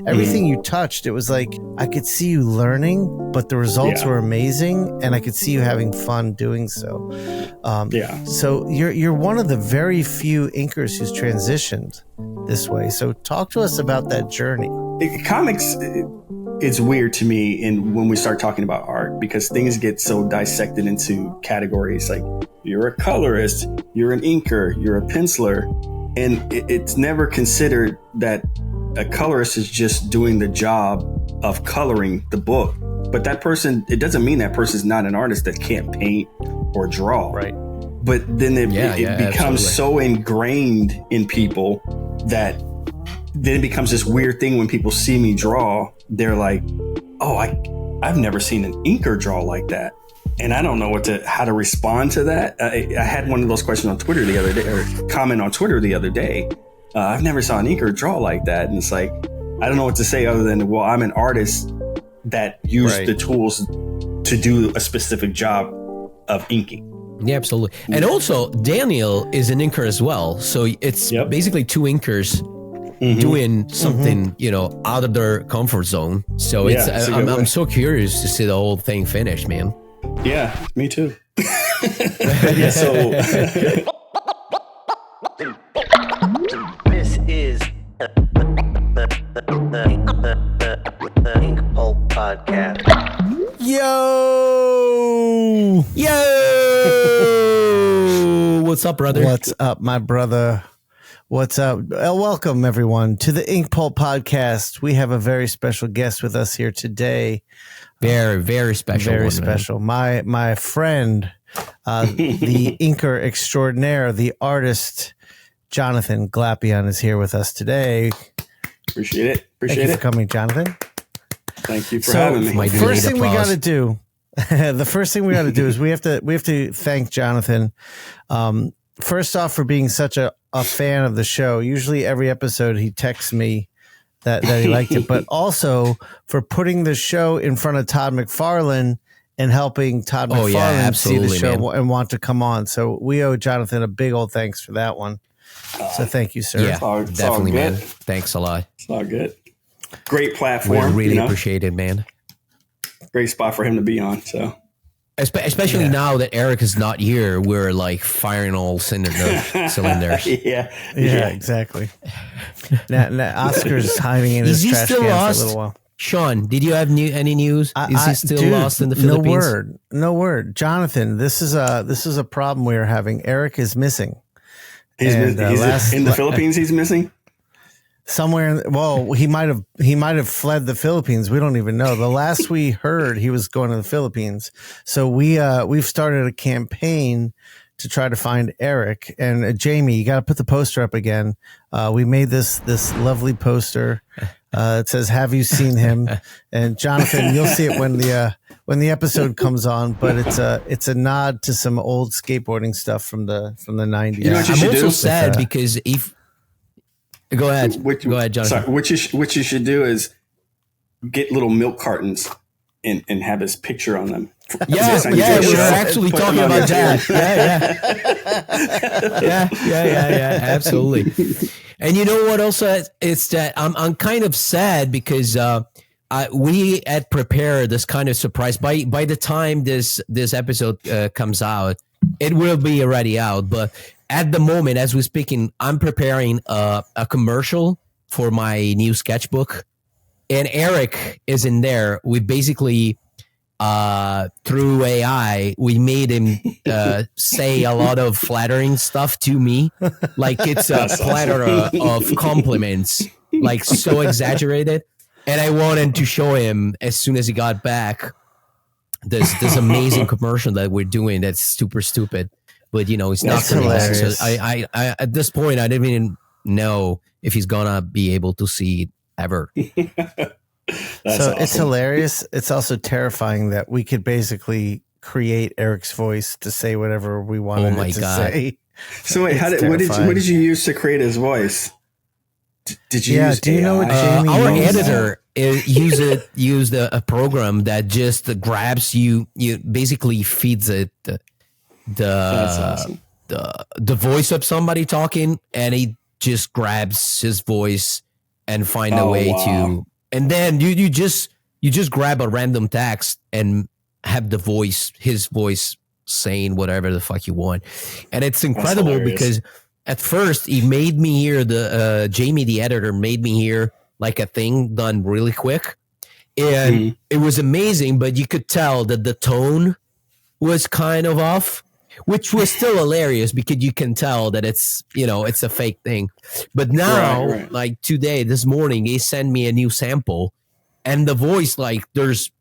Everything you touched, it was like I could see you learning, but the results were amazing, and I could see you having fun doing so. So you're one of the very few inkers who's transitioned this way. So talk to us about that journey. Comics, it's weird to me when we start talking about art, because things get so dissected into categories. Like, you're a colorist, you're an inker, you're a penciler, and it's never considered that a colorist is just doing the job of coloring the book. But that person, it doesn't mean that person's not an artist that can't paint or draw. Right. But then it becomes so ingrained in people that then it becomes this weird thing when people see me draw. They're like, oh, I've never seen an inker draw like that. And I don't know how to respond to that. I had one of those questions on Twitter the other day, or comment on Twitter the other day. I've never saw an inker draw like that. And it's like, I don't know what to say other than, well, I'm an artist that used the tools to do a specific job of inking. Yeah, absolutely. And also, Daniel is an inker as well. So it's basically two inkers doing something, out of their comfort zone. So I'm so curious to see the whole thing finished, man. Yeah, me too. This is the Inkpulp Podcast. Yo! What's up, brother? What's up, my brother? What's up? Welcome, everyone, to the Inkpulp Podcast. We have a very special guest with us here today. Very, very special. Very special. My friend, the inker extraordinaire, the artist, Jonathan Glapion, is here with us today. Appreciate it. Thank you for coming, Jonathan. Thank you for having me. The first thing we got to do is we have to thank Jonathan. First off, for being such a fan of the show. Usually every episode he texts me that he liked it, but also for putting the show in front of Todd McFarlane and helping Todd McFarlane see the show and want to come on. So we owe Jonathan a big old thanks for that one. So thank you, sir. Yeah, definitely, man. Thanks a lot. It's all good. Great platform. We really appreciate it, man. Great spot for him to be on. So, especially now that Eric is not here, we're like firing all cylinders. Yeah, exactly. Now Oscar's hiding in his trash can for a little while. Sean, did you have any news? Is he still lost in the Philippines? No word. Jonathan, this is a problem we are having. Eric is missing. He's in the Philippines. He's missing somewhere. He might have fled the Philippines. We don't even know. The last we heard, he was going to the Philippines. So we've started a campaign to try to find Eric. And Jamie, you got to put the poster up again. We made this lovely poster. It says, "Have you seen him?" And Jonathan, you'll see it when the episode comes on. But it's a nod to some old skateboarding stuff from the 90s. You know what you should I'm also do? sad because if go ahead, Jonathan. Sorry, what you should do is get little milk cartons and have his picture on them. Yeah, we were actually talking about that. Yeah, absolutely. And you know what? Also, it's that I'm kind of sad because we had prepared this kind of surprise. By the time this episode comes out, it will be already out. But at the moment, as we're speaking, I'm preparing a commercial for my new sketchbook, and Eric is in there. We basically through AI, we made him say a lot of flattering stuff to me. Like it's a platter of compliments, like so exaggerated. And I wanted to show him as soon as he got back this amazing commercial that we're doing that's super stupid. But, it's not hilarious. So I at this point, I didn't even know if he's going to be able to see it ever. Awesome. It's hilarious. It's also terrifying that we could basically create Eric's voice to say whatever we wanted it to say. So wait, what did you use to create his voice? Did you use do you know what Jamie our editor used a program that just grabs you basically feeds it the voice of somebody talking, and he just grabs his voice and find a way to, and then you just grab a random text and have his voice saying whatever the fuck you want. And it's incredible because at first he made me hear Jamie, the editor, made me hear like a thing done really quick. And it was amazing, but you could tell that the tone was kind of off, which was still hilarious because you can tell that it's a fake thing. But now, like this morning, he sent me a new sample, and the voice, like there's,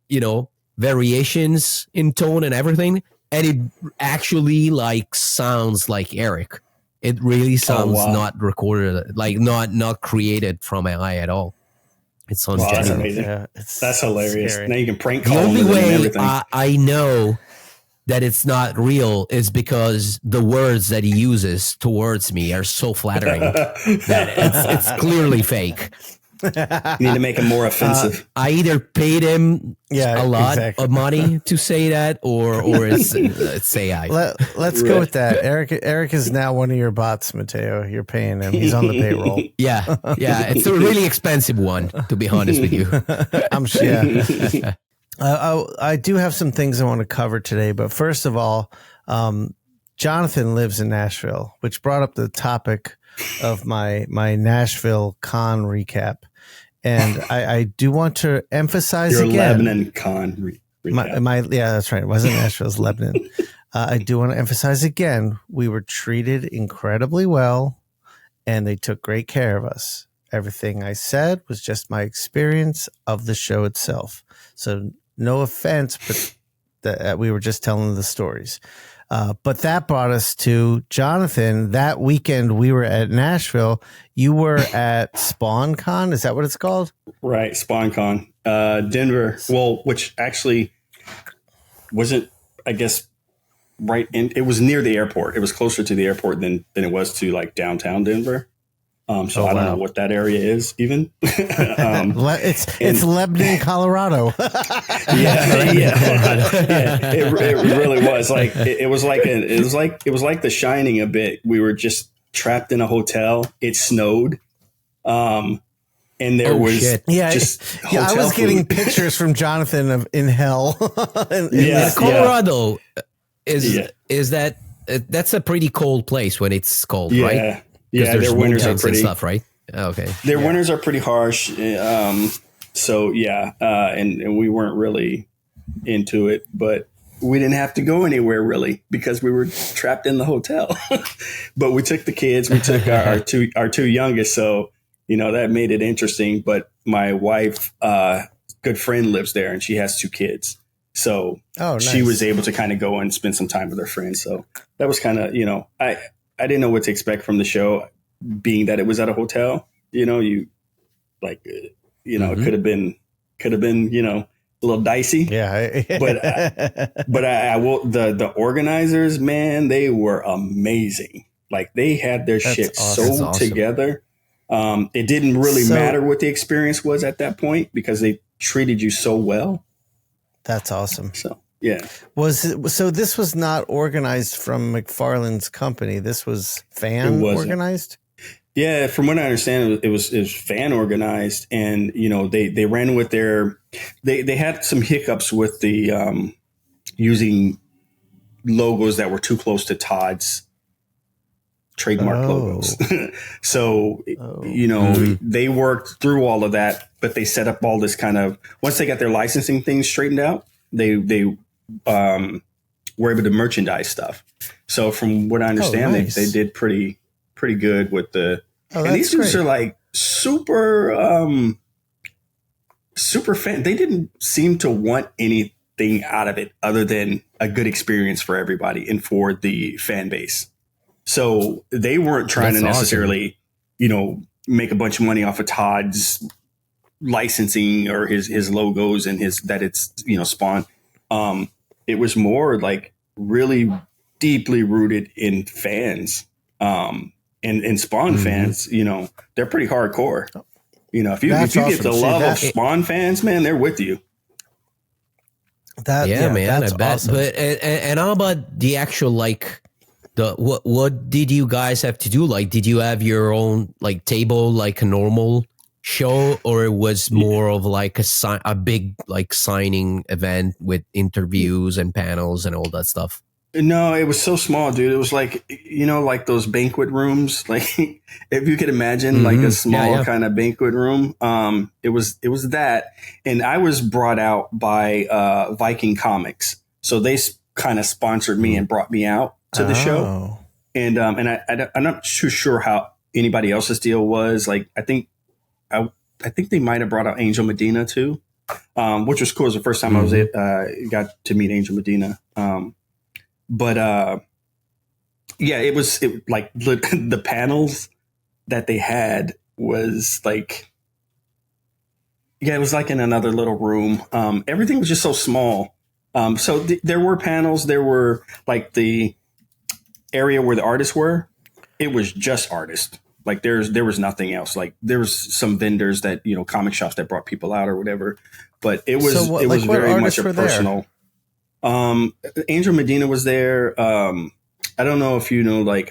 variations in tone and everything. And it actually like sounds like Eric. It really sounds not recorded, like not created from AI at all. It sounds that's amazing. Yeah, that's hilarious. Scary. Now you can prank call. The only way I know that it's not real is because the words that he uses towards me are so flattering that it's clearly fake. You need to make it more offensive. I either paid him a lot of money to say that, or it's AI. Let's go with that. Eric is now one of your bots, Mattteo. You're paying him. He's on the payroll. Yeah. It's a really expensive one, to be honest with you. I'm sure. Yeah. I do have some things I want to cover today, but first of all, Jonathan lives in Nashville, which brought up the topic of my Nashville con recap. And I do want to emphasize your again. Lebanon con recap. Yeah, that's right. It wasn't Nashville, it was Lebanon. I do want to emphasize again, we were treated incredibly well, and they took great care of us. Everything I said was just my experience of the show itself. So no offense, but we were just telling the stories. But that brought us to Jonathan. That weekend we were at Nashville. You were at SpawnCon. Is that what it's called? Right. SpawnCon. Denver. Well, which actually wasn't, I guess, right in, it was near the airport. It was closer to the airport than it was to like downtown Denver. I don't know what that area is even. It's Lebanon, Colorado. It really was like it was like The Shining a bit. We were just trapped in a hotel. It snowed, and there was just I was getting pictures from Jonathan in hell. in Colorado is that's a pretty cold place when it's cold, right? Yeah, their winters are pretty stuff, right? Okay, their winters are pretty harsh. So and we weren't really into it, but we didn't have to go anywhere really because we were trapped in the hotel. But we took the kids, we took our two youngest, so that made it interesting. But my wife, good friend, lives there, and she has 2 kids, so she was able to kind of go and spend some time with her friends. So that was kind of I didn't know what to expect from the show, being that it was at a hotel. It could have been a little dicey. Yeah. but I will. The organizers, man, they were amazing. Like they had their shit awesome. Together. It didn't really matter what the experience was at that point because they treated you so well. That's awesome. So. Yeah. So this was not organized from McFarlane's company. This was fan organized? Yeah, from what I understand, it was fan organized, and they ran with they had some hiccups with the using logos that were too close to Todd's trademark logos. So they worked through all of that, but they set up all this kind of, once they got their licensing things straightened out, they were able to merchandise stuff. So from what I understand, they did pretty good with the. And these dudes are like super fan. They didn't seem to want anything out of it other than a good experience for everybody and for the fan base. So they weren't trying to necessarily, make a bunch of money off of Todd's licensing or his logos and it's Spawn. It was more like really deeply rooted in fans. And Spawn fans, they're pretty hardcore. If you get the love of Spawn fans, man, they're with you. Man, I bet. Awesome. But and how about the actual what did you guys have to do? Like, did you have your own like table like a normal show, or it was more of like a big like signing event with interviews and panels and all that stuff? No, it was so small, dude. It was like, like those banquet rooms, like if you could imagine like a small kind of banquet room. It was that. And I was brought out by Viking Comics. So they kind of sponsored me and brought me out to the show. And I'm not too sure how anybody else's deal was. Like, I think they might have brought out Angel Medina too, which was cool. It was the first time I got to meet Angel Medina. But it was like the panels that they had was like, it was like in another little room. Everything was just so small. So there were panels. There were like the area where the artists were. It was just artists. Like there was nothing else. Like there was some vendors that, comic shops that brought people out or whatever. But it was very much a personal. Angel Medina was there. I don't know if you know, like,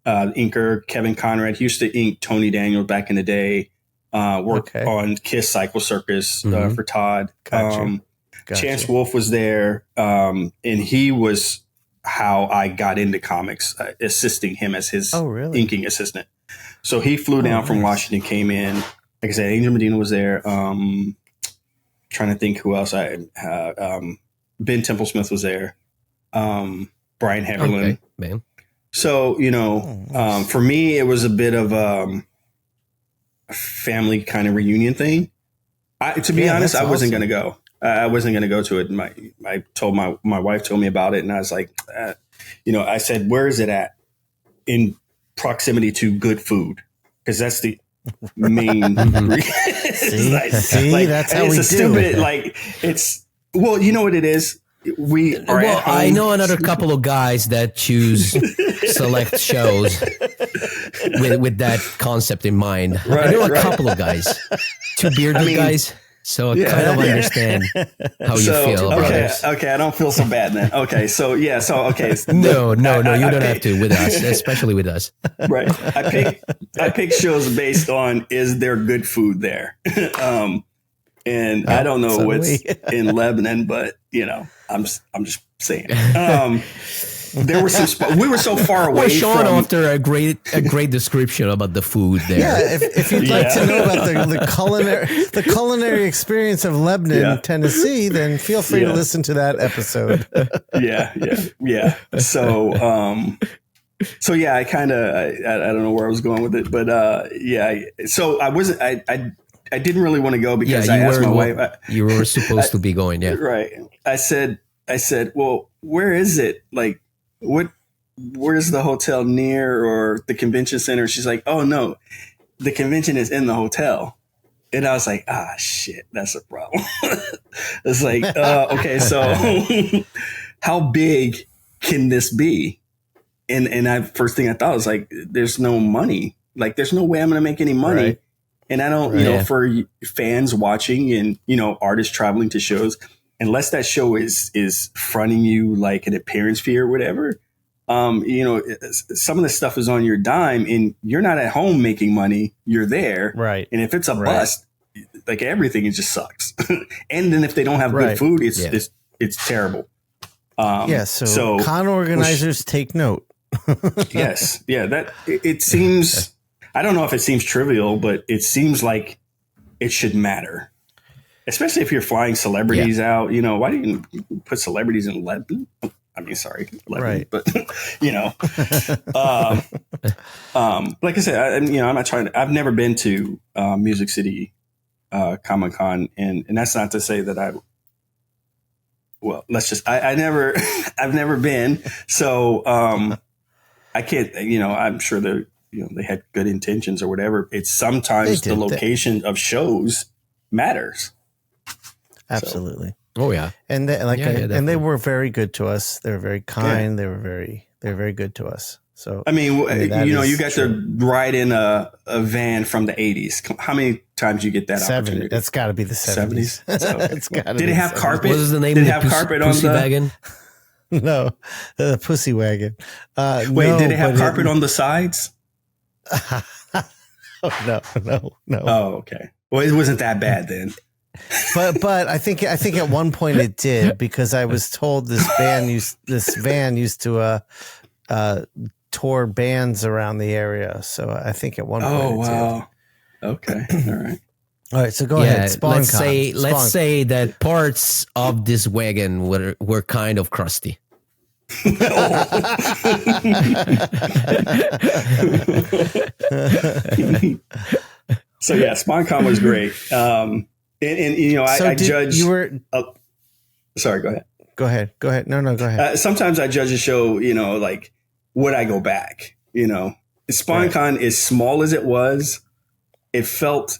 inker Kevin Conrad. He used to ink Tony Daniels back in the day, worked on Kiss Cycle Circus, for Todd. Gotcha. Chance Wolf was there. And he was how I got into comics, assisting him as his inking assistant. So he flew down from Washington, came in, like I said, Angel Medina was there. Trying to think who else Ben Temple-Smith was there. Brian Heverlin. Okay, man. So, for me, it was a bit of a family kind of reunion thing. To be honest, I wasn't going to go. I wasn't going to go to it. My wife told me about it, and I was like, I said, where is it at in proximity to good food? Because that's the main reason. That's how we do. Stupid, like it's. Well, you know what it is? I know another couple of guys that choose select shows with that concept in mind. I know a couple of guys, two bearded guys. So I kind of understand how you feel about it. Okay, I don't feel so bad then. Okay, so okay. No, you don't have to with us, especially with us. Right. I pick shows based on, is there good food there? And I don't know what's in Lebanon, but I'm just saying. There were some. We were so far away. Well, Shawn, after a great description about the food there. Yeah, if you'd like to know about the culinary experience of Lebanon, Tennessee, then feel free to listen to that episode. Yeah. So, I kind of I don't know where I was going with it, but So I wasn't. I didn't really want to go because I asked my wife. You were supposed to be going, right. I said, well, where is it? Like, where's the hotel near or the convention center? She's like, oh no, the convention is in the hotel. And I was like, shit, that's a problem. It's like, okay, so how big can this be? And first thing I thought was like, there's no money. Like, there's no way I'm going to make any money. Right. And I don't, for fans watching and, artists traveling to shows, unless that show is fronting you like an appearance fee or whatever, some of the stuff is on your dime and you're not at home making money. You're there. Right. And if it's a bust, like everything, it just sucks. And then if they don't have good food, it's terrible. So con organizers take note. Yes. Yeah. That it seems, I don't know if it seems trivial, but it seems like it should matter. Especially if you're flying celebrities out, why do you put celebrities in Lebanon? I mean, sorry, Lebanon, but like I said, I'm not trying to. I've never been to Music City Comic Con, and that's not to say that I've never been, so I can't. I'm sure they had good intentions or whatever. It's sometimes the location of shows matters. Absolutely. So. Oh yeah. And they were very good to us. They were very kind. Yeah. They were very good to us. So I mean you got to ride in a van from the 80s. How many times you get that opportunity? That's got to be the 70s. Did it have carpet? What is the name? Did it have carpet on the wagon? No, the pussy wagon. Did it have carpet on the sides? No. Oh, okay. Well, it wasn't that bad then. But I think at one point it did, because I was told this van used to tour bands around the area. So I think at one point it did. Okay. All right, so go ahead. Let's say that parts of this wagon were kind of crusty. So yeah, SpawnCon was great. And you know, I judge. Sorry, go ahead. Go ahead. No, go ahead. Sometimes I judge a show, you know, like, would I go back? You know, SpawnCon, as small as it was, it felt,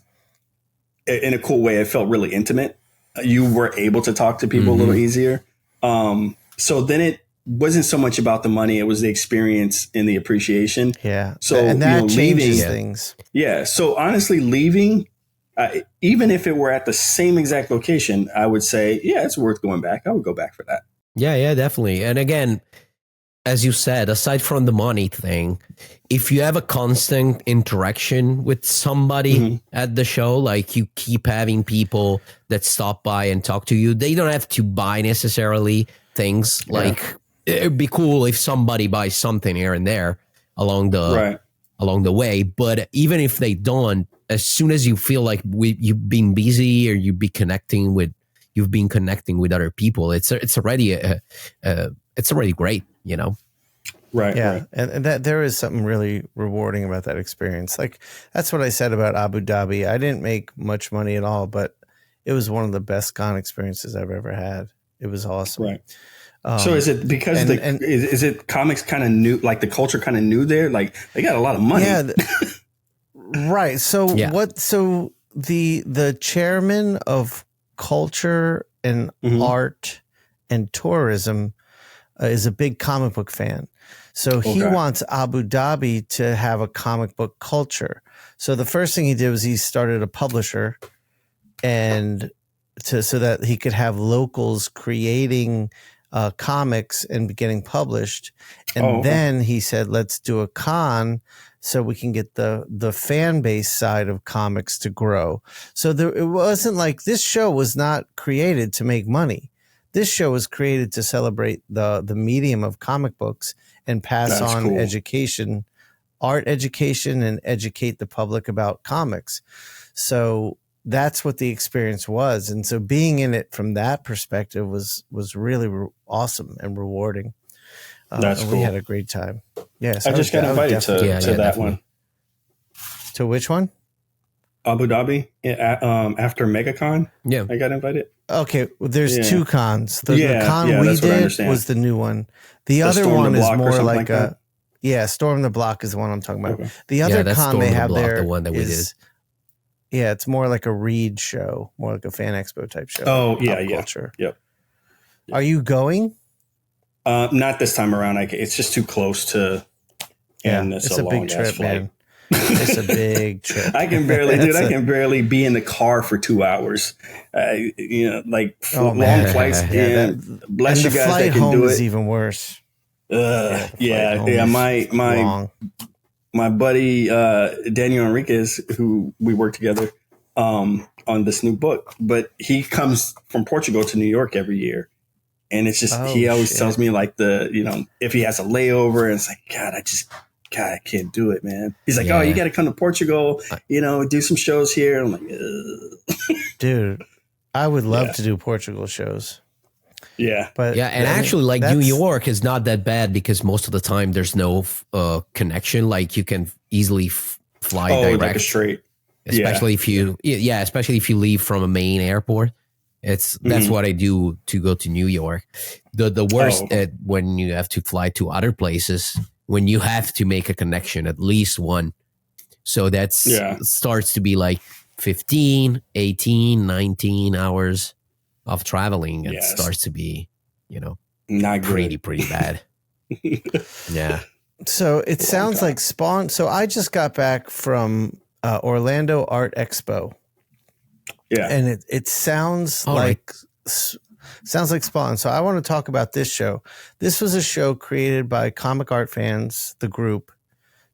in a cool way, it felt really intimate. You were able to talk to people a little easier. So then it wasn't so much about the money; it was the experience and the appreciation. Yeah. So and that changes things. Yeah. So honestly, leaving, even if it were at the same exact location, I would say, yeah, it's worth going back. I would go back for that. Yeah, definitely. And again, as you said, aside from the money thing, if you have a constant interaction with somebody at the show, like you keep having people that stop by and talk to you, they don't have to buy necessarily things. Like, it'd be cool if somebody buys something here and there along the way. But even if they don't, as soon as you feel like you've been busy or you've been connecting with other people, it's already great, you know. Right. Yeah. Right. And that there is something really rewarding about that experience. Like, that's what I said about Abu Dhabi. I didn't make much money at all, but it was one of the best con experiences I've ever had. It was awesome. Right. So is it because is it comics kind of new, like the culture kind of new there? Like, they got a lot of money. Yeah. Right. So so the chairman of culture and art and tourism is a big comic book fan. So he wants Abu Dhabi to have a comic book culture. So the first thing he did was he started a publisher, and so that he could have locals creating comics and getting published. And then he said, let's do a con so we can get the fan base side of comics to grow. So it wasn't like, this show was not created to make money. This show was created to celebrate the medium of comic books and pass on education, art education, and educate the public about comics. So that's what the experience was. And so being in it from that perspective was really awesome and rewarding. That's cool. We had a great time. Yeah, so I just got invited to that definitely. One. To which one? Abu Dhabi after MegaCon. Yeah, I got invited. Okay, well, there's two cons. The con we did was the new one. The other one is more like a Storm the Block is the one I'm talking about. Okay. The other con they have there, the one that we did. Yeah, it's more like a read show, more like a fan expo type show. Oh, yeah. Culture. Yep. Are you going? Not this time around. It's just too close to. And it's a big trip, man. It's a big trip. I can barely be in the car for 2 hours. Long flights. Bless you guys that can do it. Is even worse. My buddy Daniel Enriquez, who we work together on this new book, but he comes from Portugal to New York every year, and it's just he always tells me like if he has a layover, and it's like God, I can't do it, man. He's like, oh, you got to come to Portugal, do some shows here. I'm like, dude, I would love to do Portugal shows. Yeah. But actually, like, New York is not that bad because most of the time there's no connection. Like, you can easily fly direct. Like a straight. Especially if you leave from a main airport. That's what I do to go to New York. The worst when you have to fly to other places, when you have to make a connection, at least one. So starts to be like 15, 18, 19 hours of traveling. It starts to be, not pretty bad. Yeah. So it sounds like Spawn. So I just got back from Orlando Art Expo. Yeah. And it sounds like Spawn. So I want to talk about this show. This was a show created by Comic Art Fans, the group,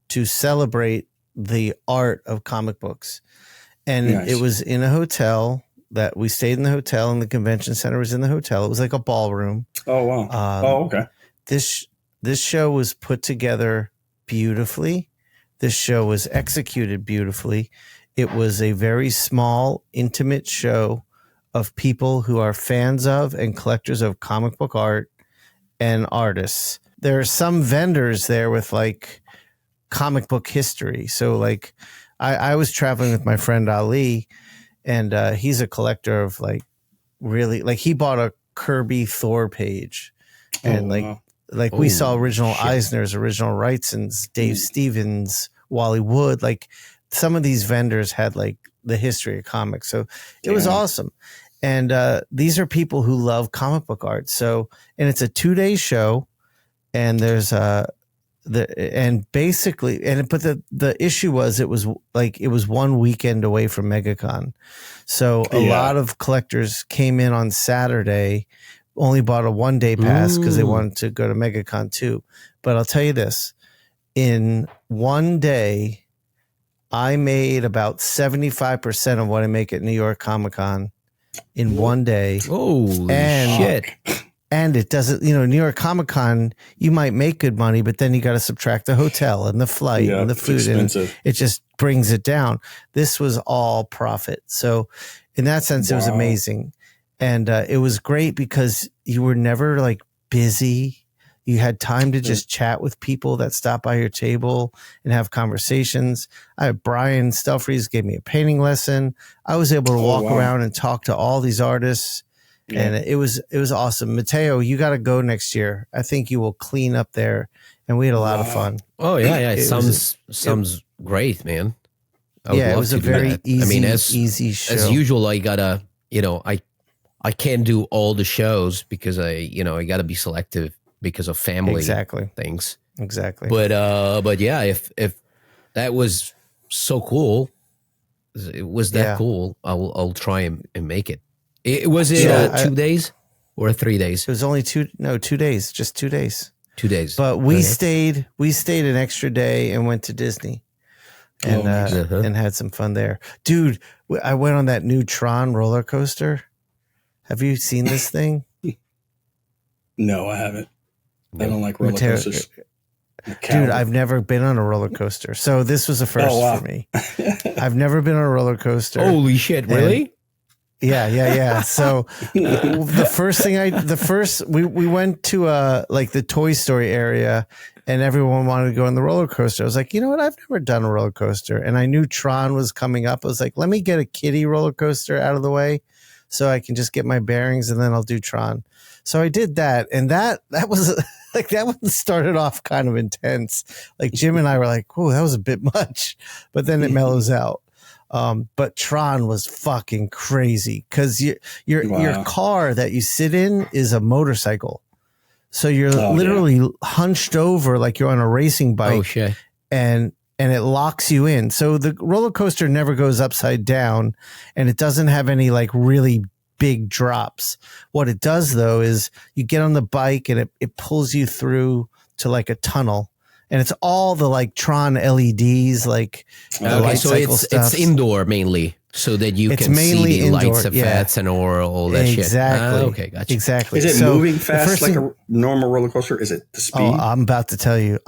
to celebrate the art of comic books. And Nice. it was in a hotel that we stayed in the hotel, and the convention center was in the hotel. It was like a ballroom. Oh, wow. Okay. This show was put together beautifully. This show was executed beautifully. It was a very small, intimate show of people who are fans of and collectors of comic book art and artists. There are some vendors there with like comic book history. So like I was traveling with my friend Ali, and he's a collector of like really, like he bought a Kirby Thor page, and we saw original Eisner's, original Wrightson's, Dave Stevens, Wally Wood. Like some of these vendors had like the history of comics. So it was awesome. And these are people who love comic book art. So, and it's a 2-day show, and there's the issue was it was 1 weekend away from MegaCon. So a lot of collectors came in on Saturday, only bought a 1-day pass because they wanted to go to MegaCon too. But I'll tell you this, in 1 day, I made about 75% of what I make at New York Comic Con in 1 day. Holy shit. And it doesn't, New York Comic Con, you might make good money, but then you got to subtract the hotel and the flight and the food, and it just brings it down. This was all profit. So in that sense, it was amazing. And it was great because you were never like busy. You had time to just chat with people that stop by your table and have conversations. Brian Stelfreeze gave me a painting lesson. I was able to walk around and talk to all these artists. Yeah. And it was awesome. Mattteo, you got to go next year. I think you will clean up there, and we had a lot of fun. Oh yeah. It sounds great, man. It was a very easy show. As usual, I gotta, I can't do all the shows because I gotta be selective because of family things. Exactly. But yeah, if that was so cool, it was that cool. I'll try and make it. Was it 2 days or 3 days? It was only 2 days, just 2 days. 2 days. But we stayed an extra day and went to Disney and had some fun there. Dude, I went on that new Tron roller coaster. Have you seen this thing? No, I haven't. I don't like roller coasters. Dude, I've never been on a roller coaster. So this was a first for me. I've never been on a roller coaster. Holy shit, really? Yeah. So we went to like the Toy Story area, and everyone wanted to go on the roller coaster. I was like, you know what? I've never done a roller coaster, and I knew Tron was coming up. I was like, let me get a kiddie roller coaster out of the way so I can just get my bearings, and then I'll do Tron. So I did that, and that was like, that one started off kind of intense. Like Jim and I were like, "Whoa, that was a bit much," but then it mellows out. But Tron was fucking crazy because your car that you sit in is a motorcycle. So you're literally hunched over like you're on a racing bike. Oh, shit. And it locks you in. So the roller coaster never goes upside down, and it doesn't have any like really big drops. What it does though is you get on the bike and it pulls you through to like a tunnel. And it's all the like Tron LEDs, like the light cycle stuff. It's indoor mainly, so that you can see the lights effects and all that shit. Exactly. Okay, gotcha. Exactly. Is it moving fast like a normal roller coaster? Is it the speed? Oh, I'm about to tell you.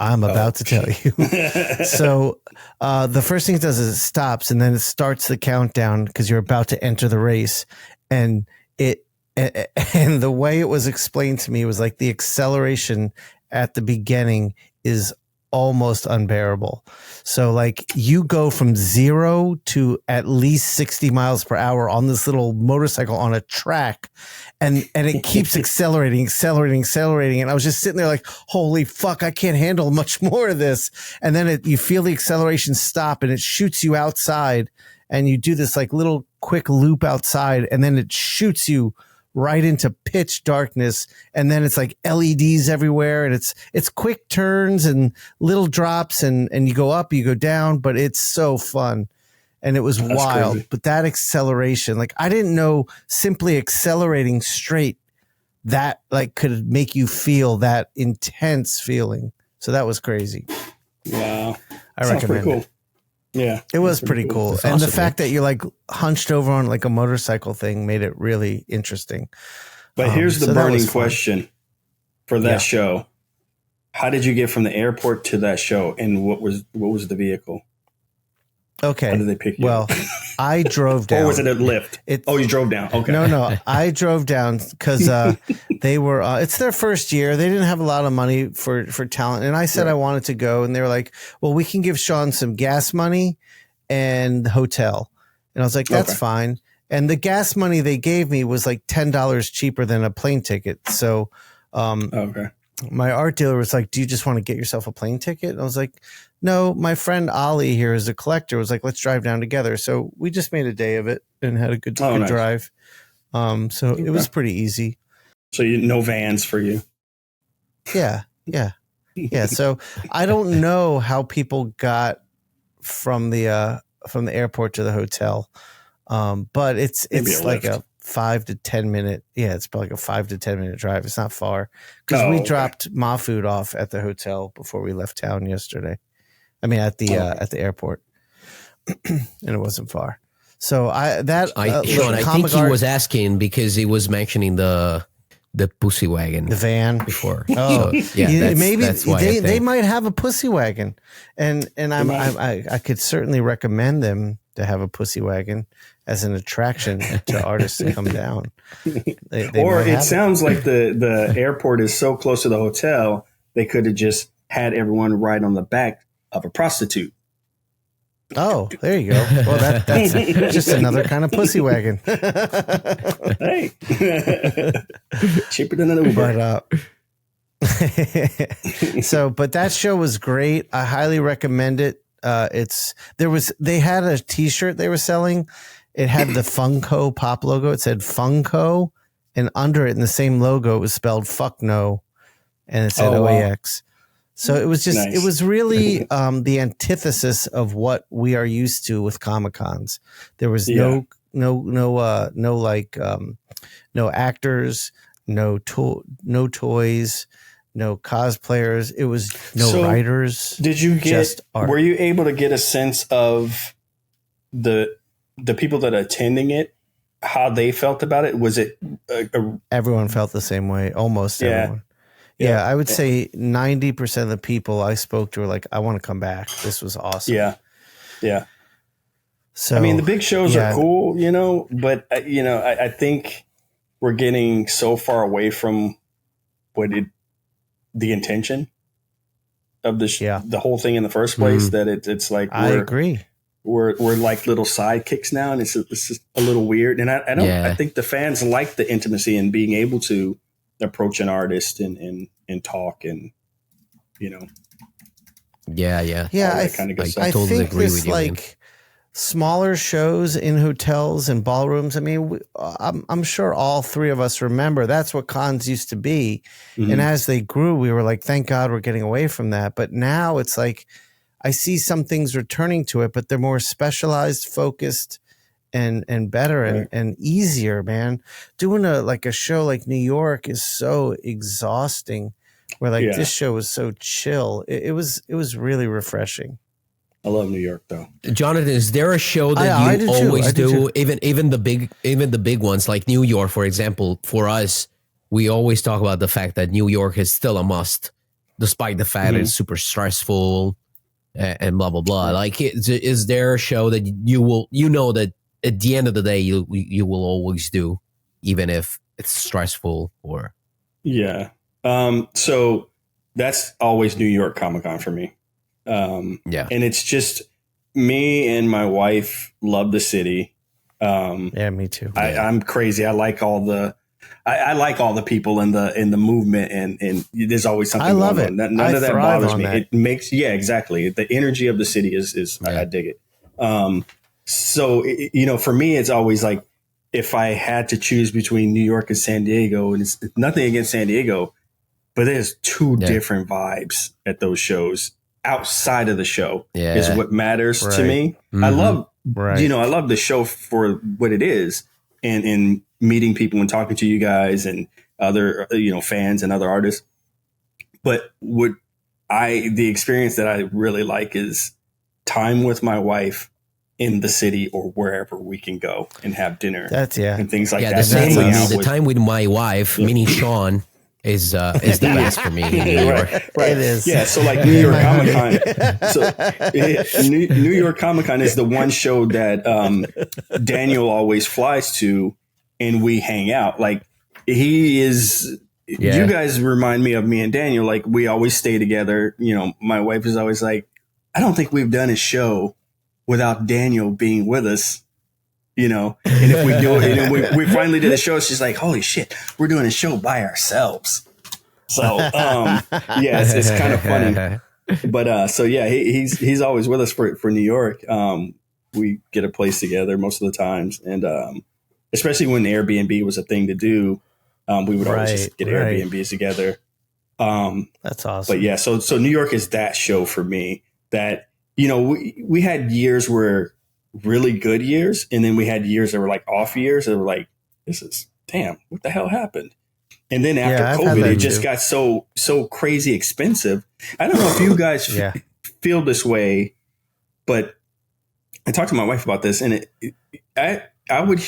So the first thing it does is it stops, and then it starts the countdown because you're about to enter the race. And the way it was explained to me was like the acceleration at the beginning is almost unbearable. So like you go from 0 to at least 60 miles per hour on this little motorcycle on a track, and it keeps accelerating. And I was just sitting there like, holy fuck, I can't handle much more of this. And then you feel the acceleration stop, and it shoots you outside, and you do this like little quick loop outside, and then it shoots you right into pitch darkness, and then it's like LEDs everywhere, and it's quick turns and little drops, and you go up, you go down, but it's so fun. And it was wild. Crazy. But that acceleration, like I didn't know simply accelerating straight that like could make you feel that intense feeling. So that was crazy. Wow. I recommend it. Yeah, it was pretty cool. And awesome, the fact that you're like hunched over on like a motorcycle thing made it really interesting. But here's the burning question for that show. How did you get from the airport to that show, and what was the vehicle? Okay. How did they pick you? Well, I drove down. Or was it a lift? You drove down. Okay. No, I drove down because they were. It's their first year. They didn't have a lot of money for talent, and I said I wanted to go, and they were like, "Well, we can give Shawn some gas money and the hotel," and I was like, "That's fine." And the gas money they gave me was like $10 cheaper than a plane ticket. So, my art dealer was like, "Do you just want to get yourself a plane ticket?" And I was like, "No, my friend Ollie here is a collector. Was like, let's drive down together." So we just made a day of it and had a good nice. Drive. So it was pretty easy. So no vans for you. Yeah. So I don't know how people got from the airport to the hotel. But it's like a 5 to 10 minute. Yeah, it's probably like a 5 to 10 minute drive. It's not far because we dropped my food off at the hotel before we left town yesterday. I mean, at the airport, and it wasn't far. So Shawn, I think he was asking because he was mentioning the pussy wagon, the van before. Oh, so, yeah, maybe that's why they might have a pussy wagon, and I could certainly recommend them to have a pussy wagon as an attraction to artists to come down. Or it sounds like the airport is so close to the hotel, they could have just had everyone ride on the back of a prostitute. Oh, there you go. Well, that's just another kind of pussy wagon. Hey, cheaper than an Uber. But that show was great. I highly recommend it. They had a T-shirt they were selling. It had the Funko Pop logo. It said Funko, and under it in the same logo it was spelled fuck no, and it said OAX. So it was just It was really the antithesis of what we are used to with Comic-Cons. There was no actors, no toys, no cosplayers. It was no writers. Did you were you able to get a sense of the people that are attending it, how they felt about it? Was it everyone felt the same way? Almost everyone. Yeah, I would say 90% of the people I spoke to were like, "I want to come back. This was awesome." Yeah. So I mean, the big shows are cool, but I think we're getting so far away from the intention of the whole thing in the first place that it's like I agree. We're like little sidekicks now, and it's just a little weird. And I think the fans like the intimacy and being able to approach an artist and talk and I totally agree with you, like man. Smaller shows in hotels and ballrooms. I mean, I'm sure all three of us remember that's what cons used to be. Mm-hmm. And as they grew, we were like, thank God we're getting away from that. But now it's like, I see some things returning to it, but they're more specialized, focused, and better and easier, man. Doing a show like New York is so exhausting, where this show was so chill. It was really refreshing. I love New York though. Jonathan, is there a show that you always do? Even the big ones like New York, for example, for us, we always talk about the fact that New York is still a must, despite the fact that it's super stressful and blah blah blah. Like, is there a show that that at the end of the day you will always do, even if it's stressful or? Yeah. So that's always New York Comic-Con for me. And it's just me and my wife love the city. Me too. I'm crazy. I like all the people in the movement, and there's always something. I love it. None of that bothers me. It makes exactly. The energy of the city is I dig it. So for me, it's always like, if I had to choose between New York and San Diego, and it's nothing against San Diego, but there's two different vibes at those shows. Outside of the show is what matters to me. Mm-hmm. I love, I love the show for what it is, and meeting people and talking to you guys and other, fans and other artists. But the experience that I really like is time with my wife in the city or wherever we can go and have dinner. And things like that. The same with me. The time with my wife, meaning Shawn, is the best for me in New York. Right. It is. Yeah. So like New York Comic Con. So New York Comic Con is the one show that Daniel always flies to, and we hang out. Like he is. Yeah. You guys remind me of me and Daniel. Like we always stay together. You know, my wife is always like, I don't think we've done a show without Daniel being with us. You know, and if we do it, and we finally did a show, she's like, holy shit, we're doing a show by ourselves. So, it's kind of funny. But so, yeah, he's always with us for New York. We get a place together most of the times. And especially when Airbnb was a thing to do, we would always just get Airbnbs together. That's awesome. But yeah, so New York is that show for me that, you know, we had years where really good years. And then we had years that were like off years that were like, this is damn, what the hell happened? And then after COVID, it just got so crazy expensive. I don't know if you guys feel this way, but I talked to my wife about this, and I would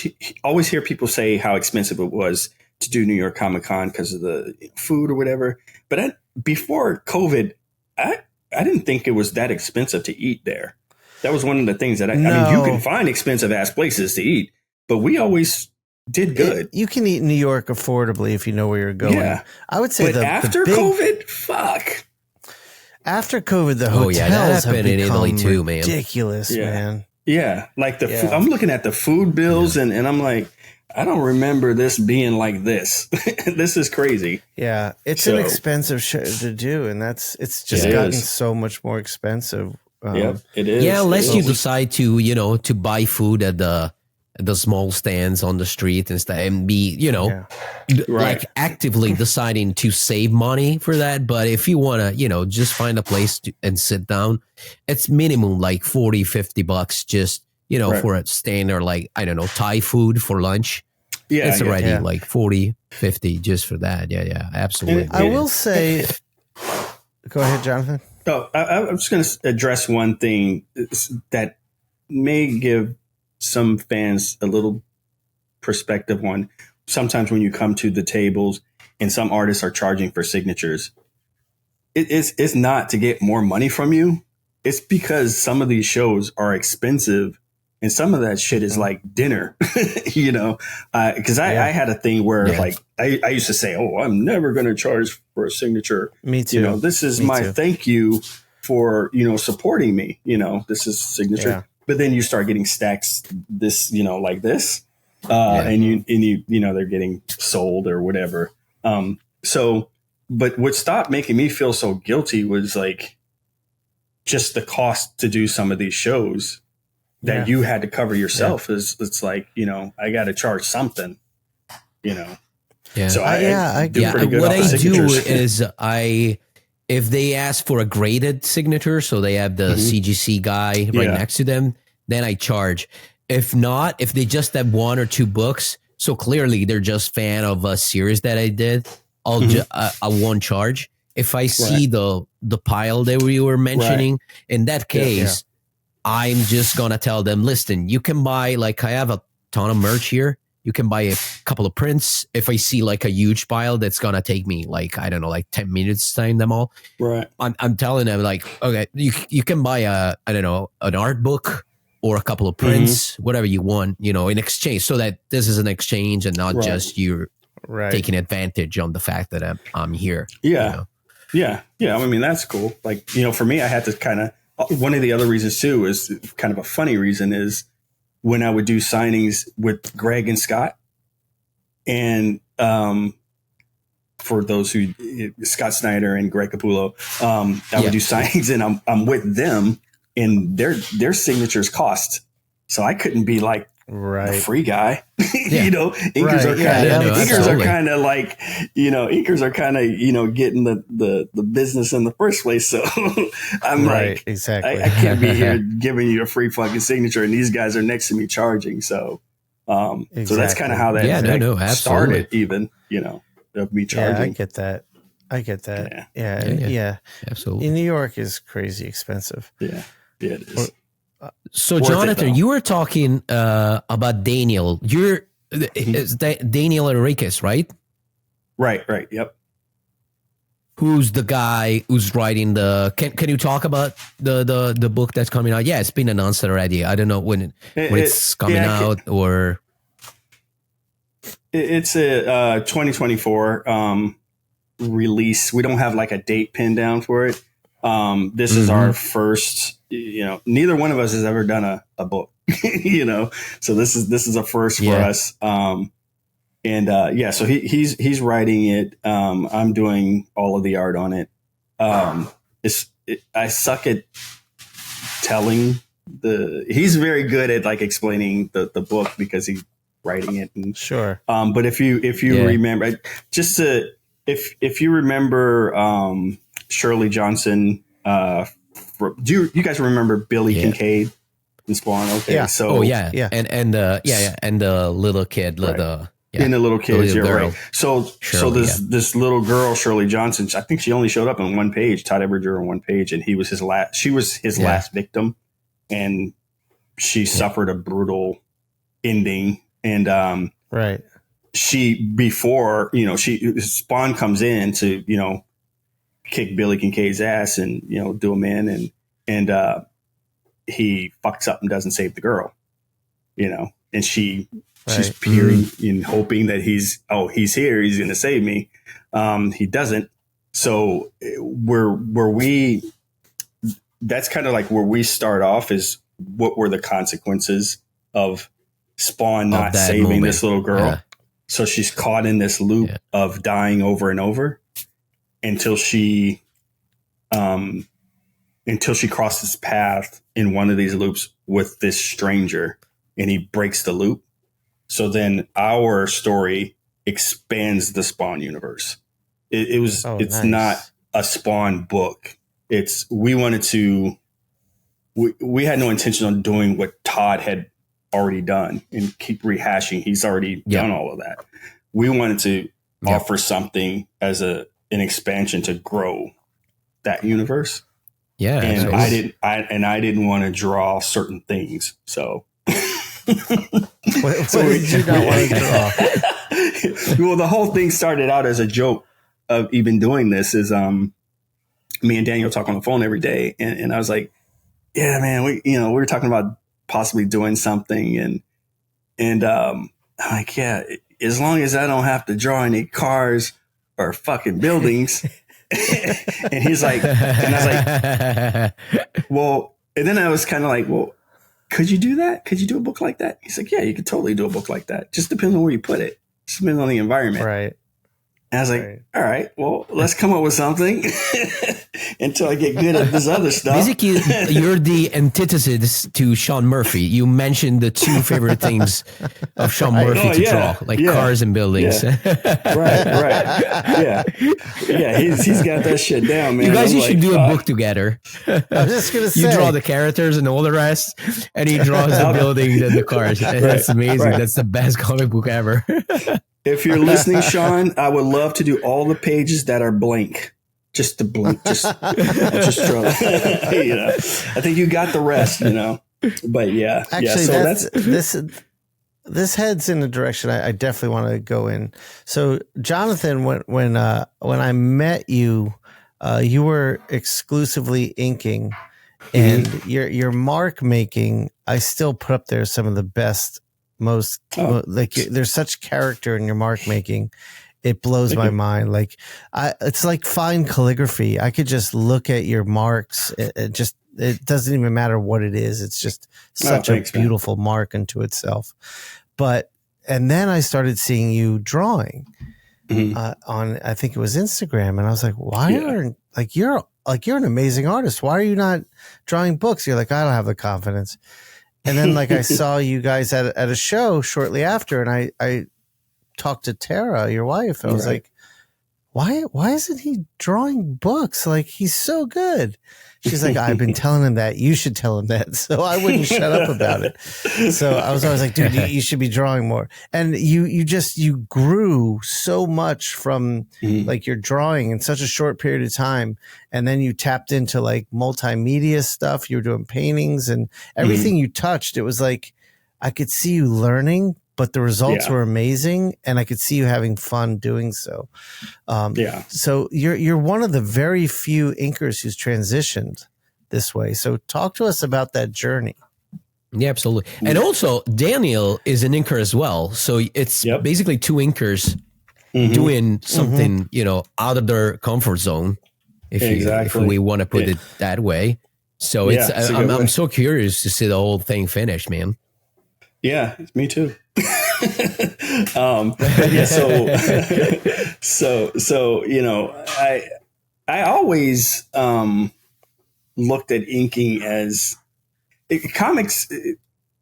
always hear people say how expensive it was to do New York Comic Con because of the food or whatever. But before COVID, I didn't think it was that expensive to eat there. That was one of the things that I mean, you can find expensive ass places to eat, but we always did good. You can eat in New York affordably if you know where you're going. Yeah. I would say after COVID, fuck. After COVID, the hotels have become in Italy too, man. Ridiculous, man. Yeah, like I'm looking at the food bills and I'm like, I don't remember this being like this. This is crazy. Yeah, it's an expensive show to do, and it's just gotten so much more expensive. It is. Yeah, unless you decide to buy food at the small stands on the street and stuff, and be like actively deciding to save money for that. But if you want to just find a place and sit down, it's minimum like $40-$50 just for a standard, like, I don't know, Thai food for lunch. Yeah, it's already like $40-$50 just for that. Yeah, absolutely. And I will say, go ahead, Jonathan. Oh, I'm just going to address one thing that may give some fans a little perspective on sometimes when you come to the tables and some artists are charging for signatures. It's not to get more money from you. It's because some of these shows are expensive. And some of that shit is like dinner, because I had a thing where like I used to say, oh, I'm never going to charge for a signature. Me too. This is my thank you for, supporting me. This is signature. Yeah. But then you start getting stacks this, like this, and you they're getting sold or whatever. But what stopped making me feel so guilty was like just the cost to do some of these shows. That you had to cover yourself it's like, I got to charge something, Yeah. So I do pretty good. What I do is if they ask for a graded signature, so they have the CGC guy right next to them, then I charge. If not, if they just have one or two books, so clearly they're just fan of a series that I did, I won't charge. If I see the pile that we were mentioning, in that case, I'm just going to tell them, listen, you can buy, like, I have a ton of merch here. You can buy a couple of prints. If I see like a huge pile that's going to take me like, I don't know, like 10 minutes to sign them all. Right. I'm telling them like, okay, you can buy an art book or a couple of prints, whatever you want, in exchange, so that this is an exchange and not just you're taking advantage on the fact that I'm here. Yeah. Yeah. I mean, that's cool. Like, for me, I had to kind of, one of the other reasons too is kind of a funny reason is when I would do signings with Greg and Scott, and for those who Scott Snyder and Greg Capullo, I would do signings and I'm with them and their signatures cost, so I couldn't be like a free guy. Inkers are kind of like, Inkers are kind of, getting the business in the first place. So I'm like, exactly. I can't be here giving you a free fucking signature and these guys are next to me charging. So, so that's kind of how that started even, of me charging. Yeah, I get that. Yeah. Absolutely. In New York is crazy expensive. Yeah. Yeah, it is. So Jonathan, you were talking about Daniel. It's Daniel Enriquez, right? Right. Yep. Who's the guy who's writing the? Can you talk about the book that's coming out? Yeah, it's been announced already. I don't know when it's coming out or. It's a 2024 release. We don't have like a date pinned down for it. This is our first. Neither one of us has ever done a book. So this is a first for us. So he's writing it. I'm doing all of the art on it. I suck at telling he's very good at like explaining the book because he's writing it. And, sure. But if you remember, if you remember, Shirley Johnson, do you guys remember Billy Kincaid in Spawn? Okay. Yeah. So, And the little kid, right. And the little kids, you're girl. right. So this little girl, Shirley Johnson, I think she only showed up on one page. Todd Ever drew on one page, and she was his last victim, and she suffered a brutal ending. And right, Spawn comes in to kick Billy Kincaid's ass and do him in, and he fucks up and doesn't save the girl, and she's peering and hoping that he's here, he's going to save me. He doesn't. So that's kind of like where we start off is what were the consequences of Spawn not saving this little girl. Yeah. So she's caught in this loop of dying over and over until she crosses path in one of these loops with this stranger and he breaks the loop. So then our story expands the Spawn universe. It's nice. Not a Spawn book. We had no intention on doing what Todd had already done and keep rehashing. He's already done all of that. We wanted to offer something as an expansion to grow that universe. Yeah. And I didn't want to draw certain things. So what did you not want to draw? Well, the whole thing started out as a joke of even doing this is me and Daniel talk on the phone every day. And I was like, yeah, man, we were talking about possibly doing something. And I'm like, yeah, as long as I don't have to draw any cars or fucking buildings. And he's like, and I was like, well, and then I was kind of like, well, could you do that? Could you do a book like that? He's like, yeah, you could totally do a book like that. Just depends on where you put it. Just depends on the environment. Right. And I was like, all right, well, let's come up with something until I get good at this other stuff. Basically, you're the antithesis to Sean Murphy. You mentioned the two favorite things of Sean Murphy to draw, like cars and buildings. Yeah. Right. Yeah, he's got that shit down, man. You guys should do a book together. I was just going to say. You draw the characters and all the rest, and he draws the buildings and the cars. That's amazing. Right. That's the best comic book ever. If you're listening, Sean, I would love to do all the pages that are blank. Just to blank. Just draw. I think you got the rest, But yeah. Actually, yeah, so this heads in a direction I definitely want to go in. So, Jonathan, when I met you, you were exclusively inking, and your mark making, I still put up there some of the best. There's such character in your mark making. It blows my mind. It's like fine calligraphy. I could just look at your marks. It doesn't even matter what it is. It's just such a beautiful mark unto itself. And then I started seeing you drawing on, I think it was Instagram. And I was like, you're an amazing artist. Why are you not drawing books? You're like, I don't have the confidence. And then I saw you guys at a show shortly after, and I talked to Tara, your wife. I was like, why isn't he drawing books? Like, he's so good. She's like, I've been telling him that. You should tell him that. So I wouldn't shut up about it. So I was always like, dude, you should be drawing more. And you grew so much from like your drawing in such a short period of time. And then you tapped into like multimedia stuff. You were doing paintings and everything you touched. It was like, I could see you learning, but the results were amazing, and I could see you having fun doing so. So you're one of the very few inkers who's transitioned this way. So talk to us about that journey. Yeah, absolutely. And also, Daniel is an inker as well. So it's basically two inkers doing something, out of their comfort zone, if we want to put it that way. So I'm so curious to see the whole thing finish, man. Yeah, me too. I always looked at inking as comics.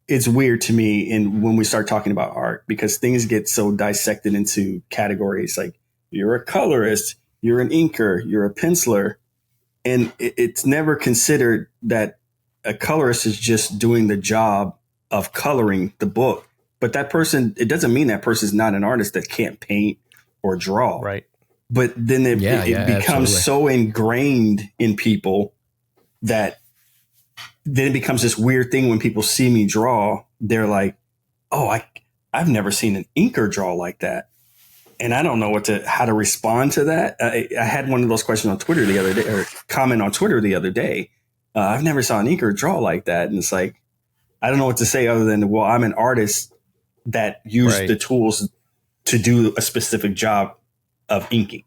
It's weird to me, and when we start talking about art, because things get so dissected into categories. Like, you're a colorist, you're an inker, you're a penciler, and it's never considered that a colorist is just doing the job of coloring the book. But that person, it doesn't mean that person's not an artist that can't paint or draw. Right. But then it becomes so ingrained in people that then it becomes this weird thing when people see me draw. They're like, oh, I've never seen an inker draw like that. And I don't know how to respond to that. I had one of those questions on Twitter the other day, or comment on Twitter the other day. I've never saw an inker draw like that. And it's like, I don't know what to say other than, well, I'm an artist that used the tools to do a specific job of inking.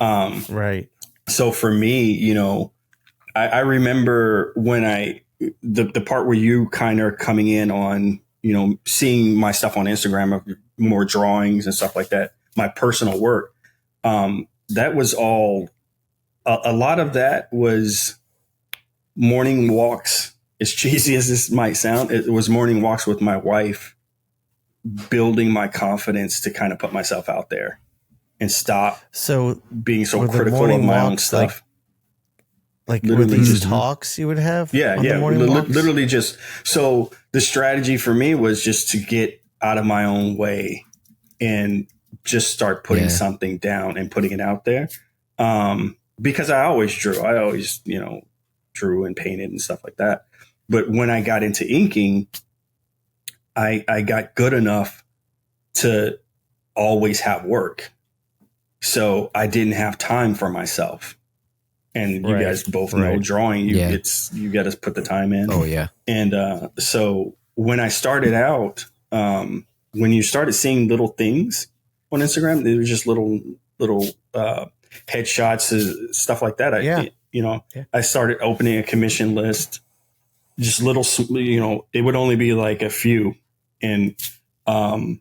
So for me, I remember when the part where you kind of coming in on, seeing my stuff on Instagram of more drawings and stuff like that, my personal work, that was all, a lot of that was morning walks. As cheesy as this might sound, it was morning walks with my wife, building my confidence to kind of put myself out there and stop being so critical of my own stuff. Like were these talks you would have? Literally just. So the strategy for me was just to get out of my own way and just start putting something down and putting it out there. Because I always drew. I always, drew and painted and stuff like that. But when I got into inking, I got good enough to always have work. So I didn't have time for myself. And you guys both know drawing, you got to put the time in. Oh, yeah. And so when I started out, when you started seeing little things on Instagram, there was just little headshots, stuff like that. I started opening a commission list. Just little, it would only be like a few. And I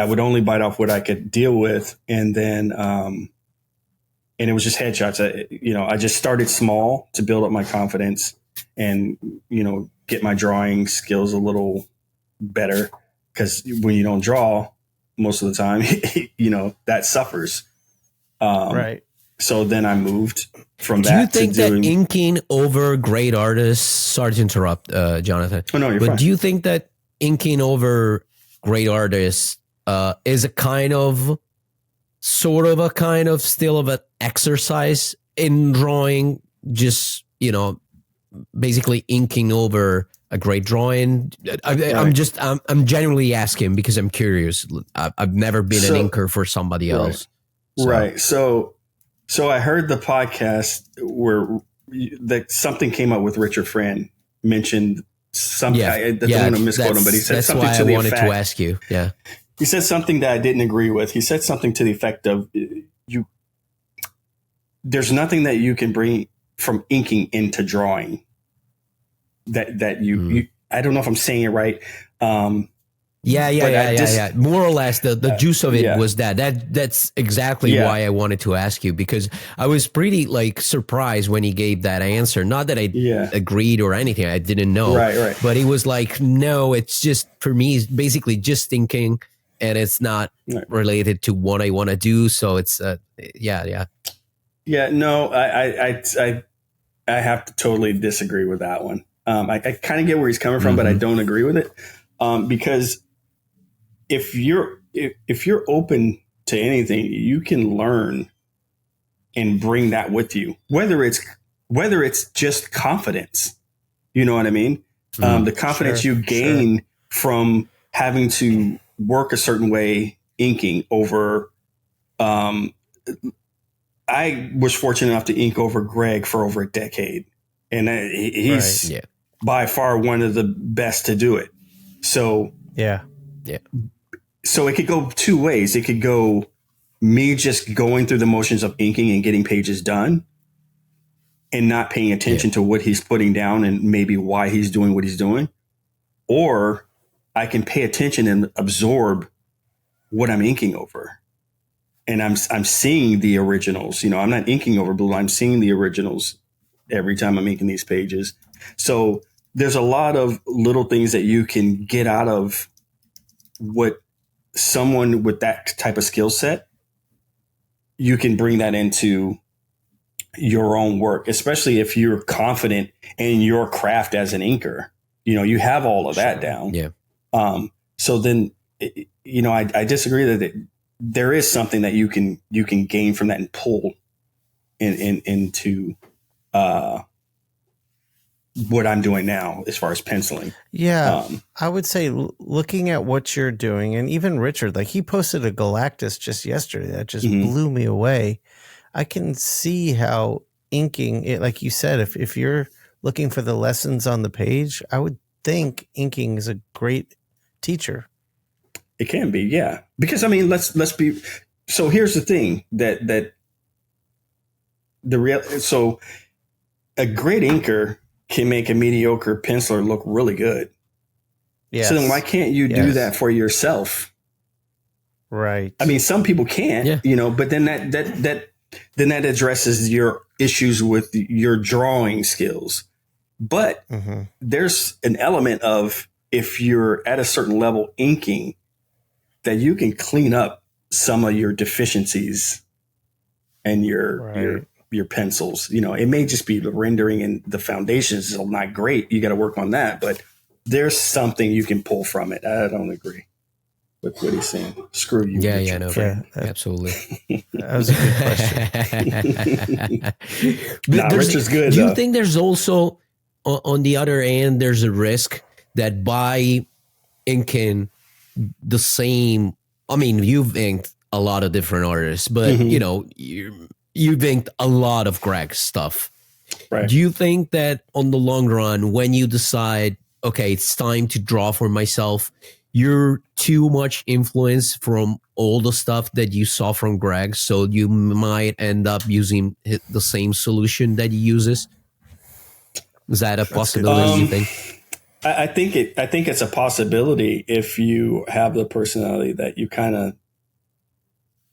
would only bite off what I could deal with. And then, and it was just headshots. I just started small to build up my confidence and, get my drawing skills a little better. Because when you don't draw most of the time, that suffers. So then I moved from that. Do you think that inking over great artists? Sorry to interrupt, Jonathan. Oh no, you're fine. Do you think that inking over great artists is a still of an exercise in drawing? Just basically inking over a great drawing. I'm genuinely asking because I'm curious. I've never been an inker for somebody else. Right. So I heard the podcast where something came up with Richard Friend, mentioned something. I don't want to misquote him, but he said something to the effect. That's why I wanted to ask you. Yeah. He said something that I didn't agree with. He said something to the effect of, there's nothing that you can bring from inking into drawing that you I don't know if I'm saying it right. Yeah. More or less, the juice of it was that's exactly why I wanted to ask you, because I was pretty surprised when he gave that answer. Not that I agreed or anything. I didn't know. Right. But he was like, no, it's just, for me, it's basically just thinking, and it's not related to what I want to do. So it's yeah. No, I have to totally disagree with that one. I kind of get where he's coming from, but I don't agree with it because if you're open to anything, you can learn and bring that with you, whether it's just confidence. You know what I mean? The confidence you gain from having to work a certain way inking over. I was fortunate enough to ink over Greg for over a decade, and he's by far one of the best to do it. So So it could go two ways. It could go me just going through the motions of inking and getting pages done and not paying attention to what he's putting down and maybe why he's doing what he's doing. Or I can pay attention and absorb what I'm inking over. And I'm seeing the originals. You know, I'm not inking over blue. I'm seeing the originals every time I'm inking these pages. So there's a lot of little things that you can get out of what someone with that type of skill set, you can bring that into your own work, especially if you're confident in your craft as an inker. You know, you have all of that down. Yeah. So then, you know, I disagree that there is something that you can gain from that and pull into what I'm doing now as far as penciling. Yeah. I would say looking at what you're doing, and even Richard, like he posted a Galactus just yesterday that just blew me away. I can see how inking it, like you said, if you're looking for the lessons on the page, I would think inking is a great teacher. It can be, yeah. Because I mean, let's be. So here's the thing so a great inker can make a mediocre penciler look really good. Yeah. So then why can't you do that for yourself? Right. I mean, some people can't, you know, but then that addresses your issues with your drawing skills. But there's an element of, if you're at a certain level inking, that you can clean up some of your deficiencies and your pencils. You know, it may just be the rendering and the foundations are not great. You got to work on that, but there's something you can pull from it. I don't agree with what he's saying. Screw you. Absolutely. That was a good question. Richard's good. Do you think there's also, on the other end, there's a risk that by inking the same, I mean, you've inked a lot of different artists, but you know, you've inked a lot of Greg's stuff. Right. Do you think that on the long run, when you decide, okay, it's time to draw for myself, you're too much influenced from all the stuff that you saw from Greg, so you might end up using the same solution that he uses? Is that a possibility, you think? I think it's a possibility if you have the personality that you kind of,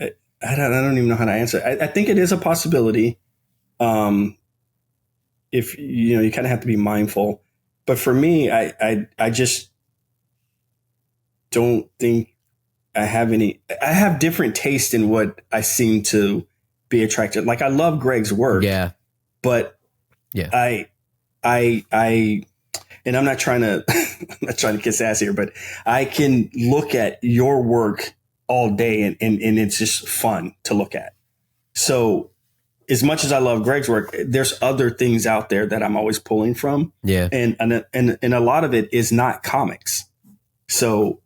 I don't even know how to answer it. I think it is a possibility. If you know, you kind of have to be mindful. But for me, I just don't think I have any. I have different taste in what I seem to be attracted. Like, I love Greg's work. Yeah. But I and I'm not trying to kiss ass here, but I can look at your work all day and it's just fun to look at. So as much as I love Greg's work, there's other things out there that I'm always pulling from. Yeah. And a lot of it is not comics. So,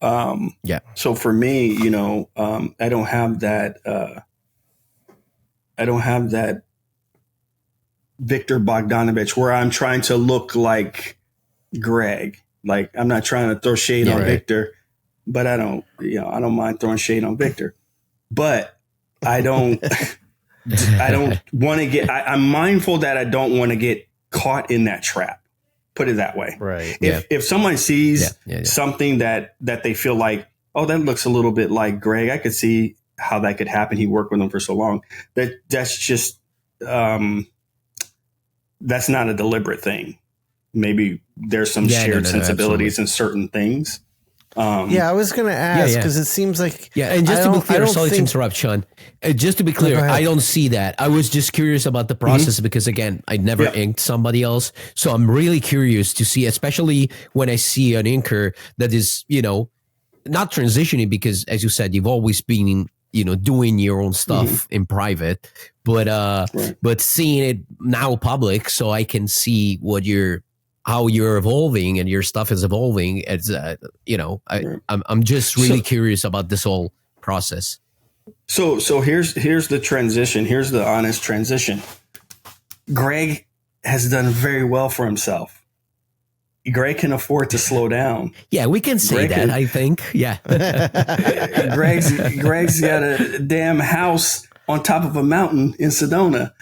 so for me, you know, I don't have that Victor Bogdanovich where I'm trying to look like Greg. Like, I'm not trying to throw shade on Victor, but I don't mind throwing shade on Victor, but I don't want to get, I'm mindful that I don't want to get caught in that trap. Put it that way. Right. If someone sees something that they feel like, oh, that looks a little bit like Greg, I could see how that could happen. He worked with him for so long. That's just, that's not a deliberate thing. Maybe there's some shared sensibilities in certain things. I was going to ask because it seems like and just to be clear, sorry to interrupt, Shawn. Just to be clear, I don't see that. I was just curious about the process because again, I never inked somebody else, so I'm really curious to see, especially when I see an inker that is, not transitioning because, as you said, you've always been doing your own stuff in private, but seeing it now public, so I can see how you're evolving and your stuff is evolving. As I'm just really curious about this whole process. So here's the transition. Here's the honest transition. Greg has done very well for himself. Greg can afford to slow down. Yeah, we can say that, I think. Yeah. Greg's got a damn house on top of a mountain in Sedona.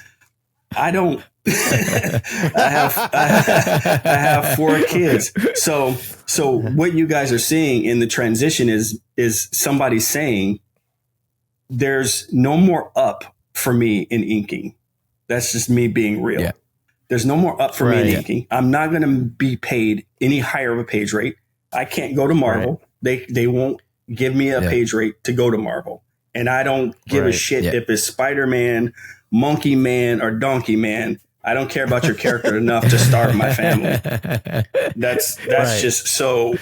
I don't. I have 4 kids. So what you guys are seeing in the transition is somebody saying there's no more up for me in inking. That's just me being real. Yeah. There's no more up for me in inking. I'm not going to be paid any higher of a page rate. I can't go to Marvel. Right. They won't give me a page rate to go to Marvel. And I don't give a shit if it's Spider-Man, Monkey Man, or Donkey Man. I don't care about your character enough to starve my family. That's just so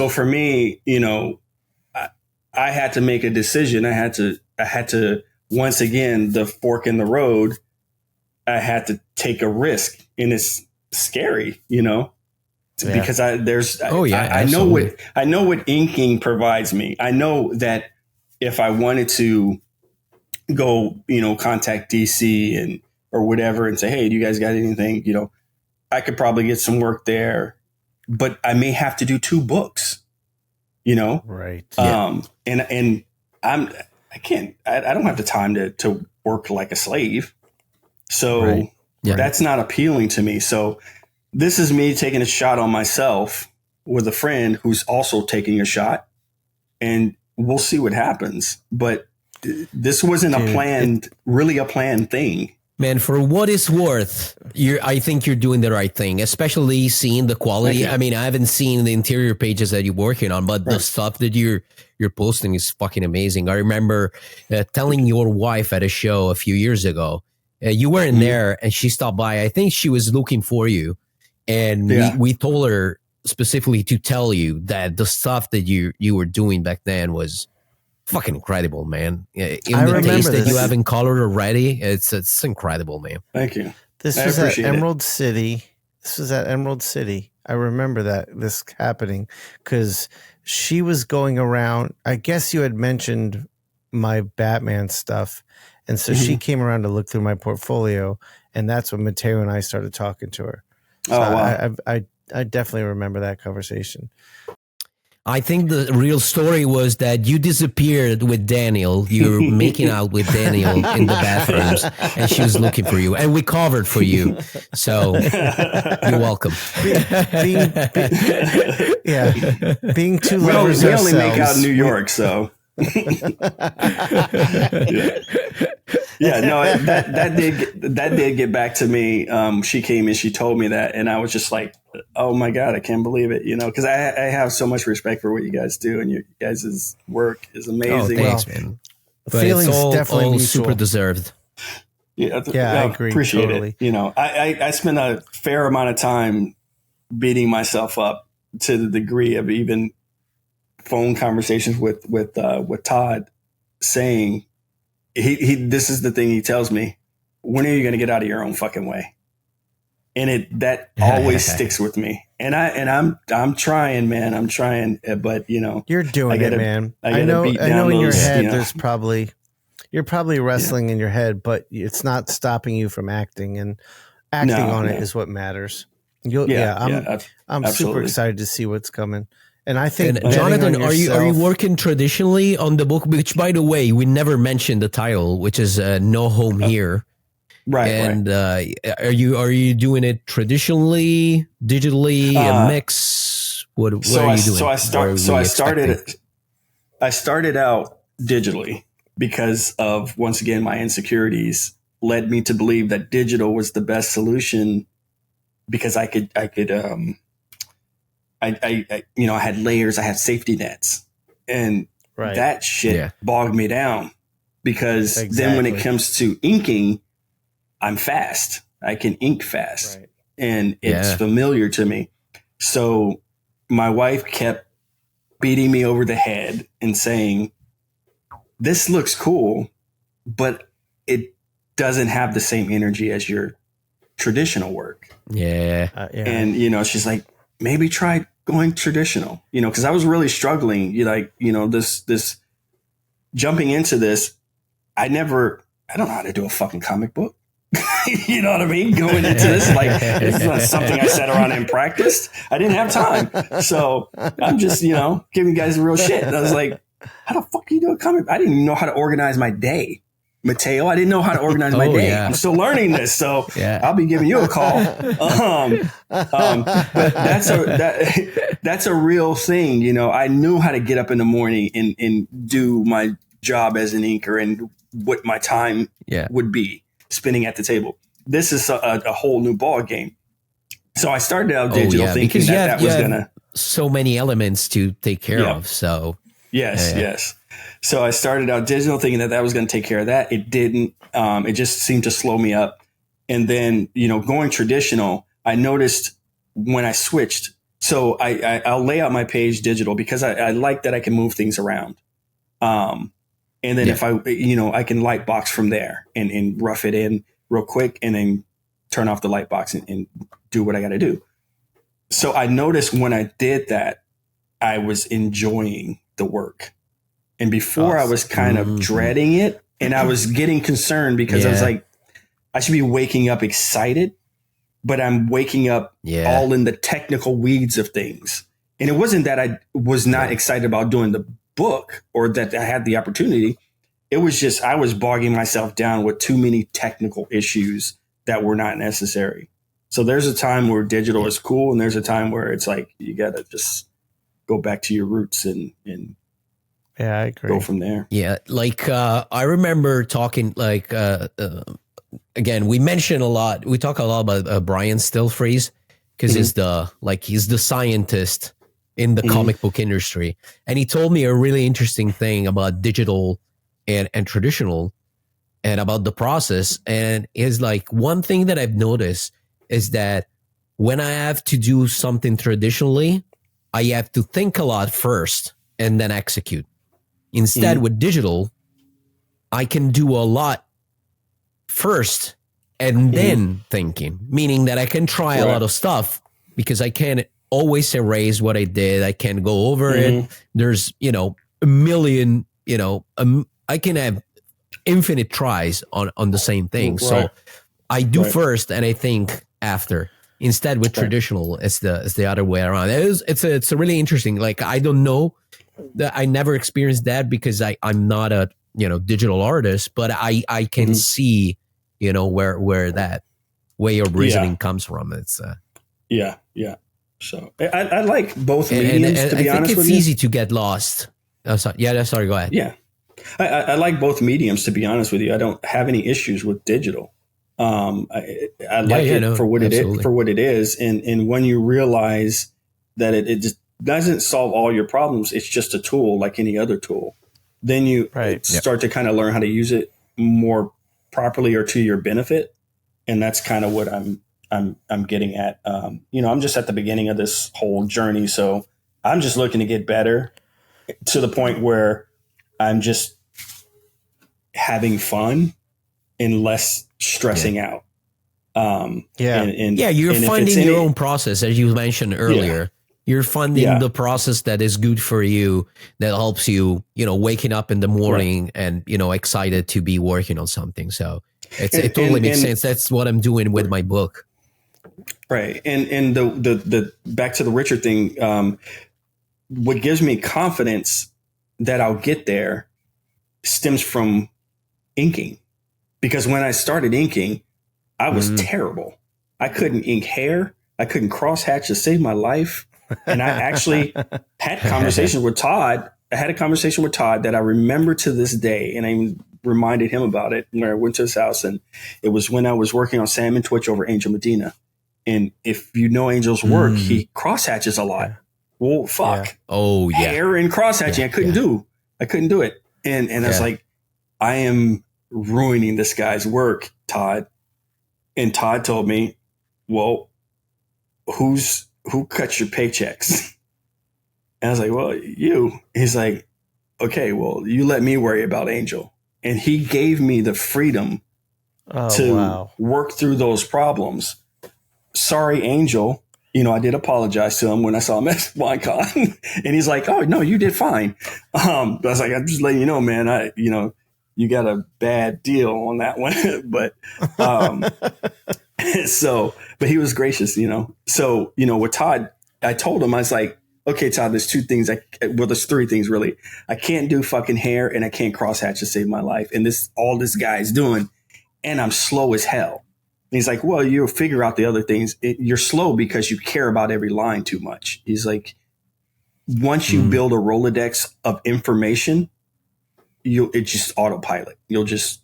for me, I had to make a decision. I had to once again, the fork in the road. I had to take a risk, and it's scary, because I know what inking provides me. I know that if I wanted to go, contact DC or whatever and say, hey, do you guys got anything? I could probably get some work there, but I may have to do 2 books, Right. And I don't have the time to work like a slave. So that's not appealing to me. So this is me taking a shot on myself with a friend who's also taking a shot, and we'll see what happens. But this wasn't a planned thing. Man, for what it's worth, I think you're doing the right thing, especially seeing the quality. I mean, I haven't seen the interior pages that you're working on, but the stuff that you're posting is fucking amazing. I remember telling your wife at a show a few years ago, you weren't there, and she stopped by. I think she was looking for you, and we told her specifically to tell you that the stuff that you were doing back then was fucking incredible, man. Even the taste that you have in color already, it's incredible, man. Thank you. This was at Emerald City. I remember this happening because she was going around. I guess you had mentioned my Batman stuff. And so she came around to look through my portfolio, and that's when Mattteo and I started talking to her. So wow. I definitely remember that conversation. I think the real story was that you disappeared with Daniel. You were making out with Daniel in the bathrooms, and she was looking for you, and we covered for you. So you're welcome. Being 2 lovers we only make out in New York, so. That did get back to me. She came and she told me that, and I was just like, oh my God, I can't believe it, because I have so much respect for what you guys do, and your guys' work is amazing. Oh, thanks, man. But feelings it's definitely all super deserved. I agree. Appreciate totally. It. I spent a fair amount of time beating myself up to the degree of even phone conversations with Todd, saying he this is the thing he tells me: when are you going to get out of your own fucking way? And that always sticks with me. And I'm trying, man. I'm trying, but you're doing it, man. I know in your head there's you're probably wrestling in your head, but it's not stopping you from acting, and acting on it is what matters. I'm super excited to see what's coming. And I think, Jonathan, are you working traditionally on the book? Which, by the way, we never mentioned the title, which is No Home Here. Right. And are you doing it traditionally, digitally, a mix? What are you doing? I started out digitally because of, once again, my insecurities led me to believe that digital was the best solution because I could I had layers, I had safety nets, and that shit bogged me down, because then when it comes to inking, I'm fast. I can ink fast, and it's familiar to me. So my wife kept beating me over the head and saying, this looks cool, but it doesn't have the same energy as your traditional work. And, she's like, maybe try going traditional, because I was really struggling. This jumping into this, I don't know how to do a fucking comic book. You know what I mean? Going into this, like, it's not something I sat around and practiced. I didn't have time. So I'm just, giving you guys real shit. And I was like, how the fuck do you do a comic? I didn't even know how to organize my day. Mattteo, I didn't know how to organize my day. I'm still learning this. So I'll be giving you a call. But that's a real thing. I knew how to get up in the morning and do my job as an inker and what my time would be spinning at the table. This is a whole new ball game. So I started out digital thinking that was going to... so many elements to take care of. So yes. So I started out digital thinking that was going to take care of that. It didn't. It just seemed to slow me up. And then, going traditional, I noticed when I switched. So I'll lay out my page digital because I like that I can move things around. And then if I can light box from there and rough it in real quick and then turn off the light box and do what I got to do. So I noticed when I did that, I was enjoying the work. And before I was kind of dreading it, and I was getting concerned because I was like, I should be waking up excited, but I'm waking up all in the technical weeds of things. And it wasn't that I was not excited about doing the book or that I had the opportunity. It was just, I was bogging myself down with too many technical issues that were not necessary. So there's a time where digital is cool. And there's a time where it's like, you got to just go back to your roots and I agree. Go from there. Yeah. Like, I remember talking again, we talk a lot about Brian Stelfreeze because he's the scientist in the comic book industry. And he told me a really interesting thing about digital and traditional and about the process. And is like, one thing that I've noticed is that when I have to do something traditionally, I have to think a lot first and then execute. Instead, with digital, I can do a lot first and then thinking, meaning that I can try a lot of stuff because I can't always erase what I did. I can go over it. There's, a million, I can have infinite tries on the same thing. So I do first and I think after. Instead, with traditional, it's the other way around. It's a really interesting, like, I don't know that I never experienced that because I'm not a, digital artist, but I can see, where that way of reasoning comes from. It's So I like both mediums, to be honest with you. I think it's easy to get lost. Oh, sorry. Sorry, go ahead. Yeah. I like both mediums, to be honest with you. I don't have any issues with digital. I like it for what it is. And when you realize that it just doesn't solve all your problems, it's just a tool like any other tool. Then you start to kind of learn how to use it more properly or to your benefit. And that's kind of what I'm getting at. I'm just at the beginning of this whole journey. So I'm just looking to get better to the point where I'm just having fun and less stressing out. You're finding your own process, as you mentioned earlier. You're finding the process that is good for you, that helps you, waking up in the morning and, excited to be working on something. So it totally makes sense. That's what I'm doing with my book. Right. And the back to the Richard thing, what gives me confidence that I'll get there stems from inking. Because when I started inking, I was terrible. I couldn't ink hair. I couldn't crosshatch to save my life. And I actually had conversations with Todd. I had a conversation with Todd that I remember to this day. And I reminded him about it when I went to his house. And it was when I was working on Sam and Twitch over Angel Medina. And if you know Angel's work, he crosshatches a lot. Well, fuck. Yeah. Oh, yeah. Hair and cross-hatching, I couldn't do it. And I was like, I am ruining this guy's work, Todd. And Todd told me, well, who cuts your paychecks? And I was like, well, you. He's like, okay, well, you let me worry about Angel. And he gave me the freedom to work through those problems. Sorry, Angel. I did apologize to him when I saw him at WineCon. And he's like, oh, no, you did fine. But I was like, I'm just letting you know, man, you got a bad deal on that one. But but he was gracious, So, with Todd, I told him, I was like, okay, Todd, there's two things. There's three things really. I can't do fucking hair and I can't crosshatch to save my life. And all this guy's doing, and I'm slow as hell. And he's like, well, you'll figure out the other things. You're slow because you care about every line too much. He's like, once you build a Rolodex of information, it's just autopilot. You'll just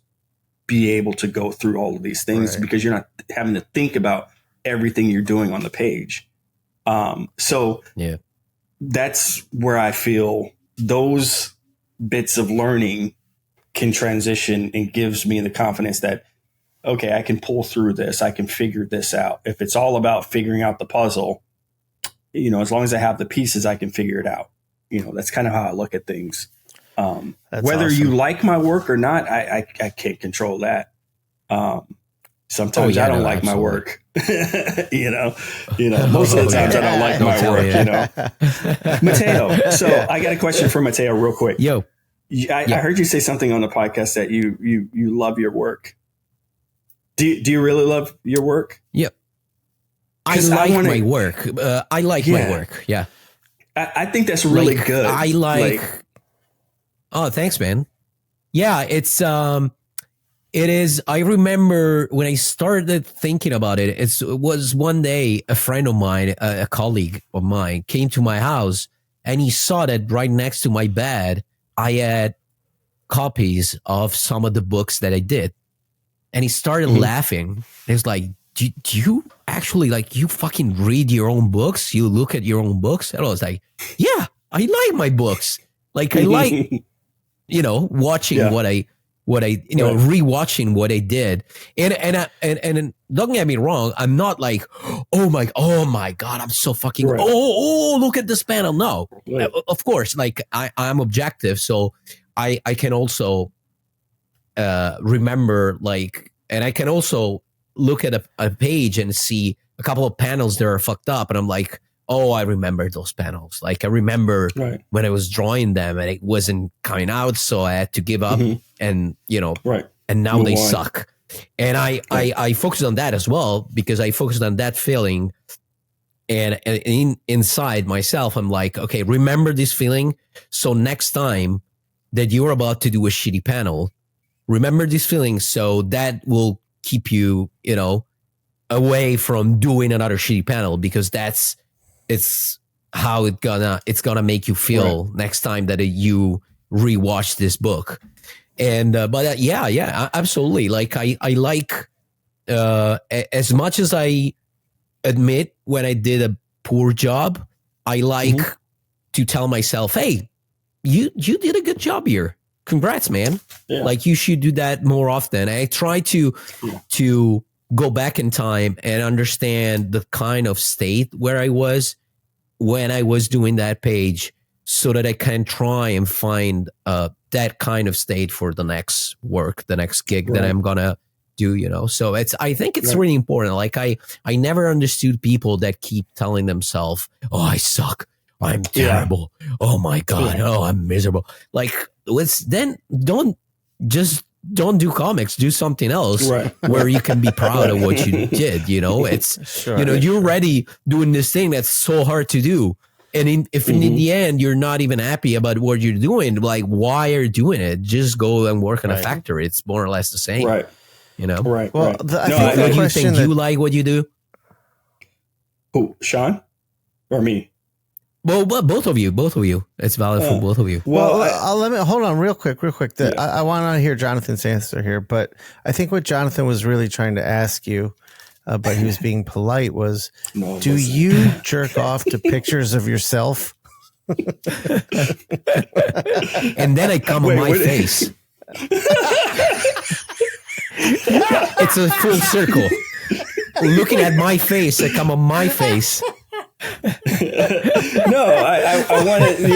be able to go through all of these things because you're not having to think about everything you're doing on the page. That's where I feel those bits of learning can transition and gives me the confidence that, okay, I can pull through this. I can figure this out. If it's all about figuring out the puzzle, as long as I have the pieces, I can figure it out. That's kind of how I look at things. Whether you like my work or not, I can't control that. Sometimes I don't like my work. Most of the times I don't like my work. Mattteo, so I got a question for Mattteo real quick. Yo, I heard you say something on the podcast that you love your work. Do you really love your work? Yep. I like my work. I like my work. Yeah. I think that's really good. Oh, thanks, man. Yeah, it is. I remember when I started thinking about it, it was one day a friend of mine, a colleague of mine, came to my house and he saw that right next to my bed, I had copies of some of the books that I did. And he started laughing. He was like, do you actually, you fucking read your own books? You look at your own books? And I was like, yeah, I like my books. I like, watching what I rewatching what I did. And don't get me wrong. I'm not like, oh my God, I'm so fucking, look at this panel. No, of course, I'm objective. So I can also, remember and I can also look at a page and see a couple of panels that are fucked up. And I'm like, oh, I remember those panels. I remember when I was drawing them and it wasn't coming out. So I had to give up and, and now they suck. And I focused on that as well because I focused on that feeling. And inside myself, I'm like, okay, remember this feeling. So next time that you're about to do a shitty panel, remember this feeling. So that will keep you, away from doing another shitty panel because it's how it's gonna make you feel next time that you rewatch this book. And absolutely. I like as much as I admit when I did a poor job, I like to tell myself, hey, you did a good job here. Congrats, man. Yeah. You should do that more often. I try to go back in time and understand the kind of state where I was when I was doing that page so that I can try and find that kind of state for the next work, the next gig that I'm going to do, So I think it's really important. I never understood people that keep telling themselves, oh, I suck. I'm terrible. Oh my God. Oh, I'm miserable. Then don't do comics, do something else where you can be proud of what you did. It's, you're already doing this thing that's so hard to do. And if in the end, you're not even happy about what you're doing, why are you doing it? Just go and work in a factory. It's more or less the same. Right. Right. Well, I think you think you like what you do? Who, Shawn or me? Well, both of you. It's valid for both of you. Well, let me hold on real quick. I want to hear Jonathan's answer here, but I think what Jonathan was really trying to ask you but he was being polite, was, do you jerk off to pictures of yourself? And then I come on my face. It's a full circle. Looking at my face, I come on my face. No, I want to,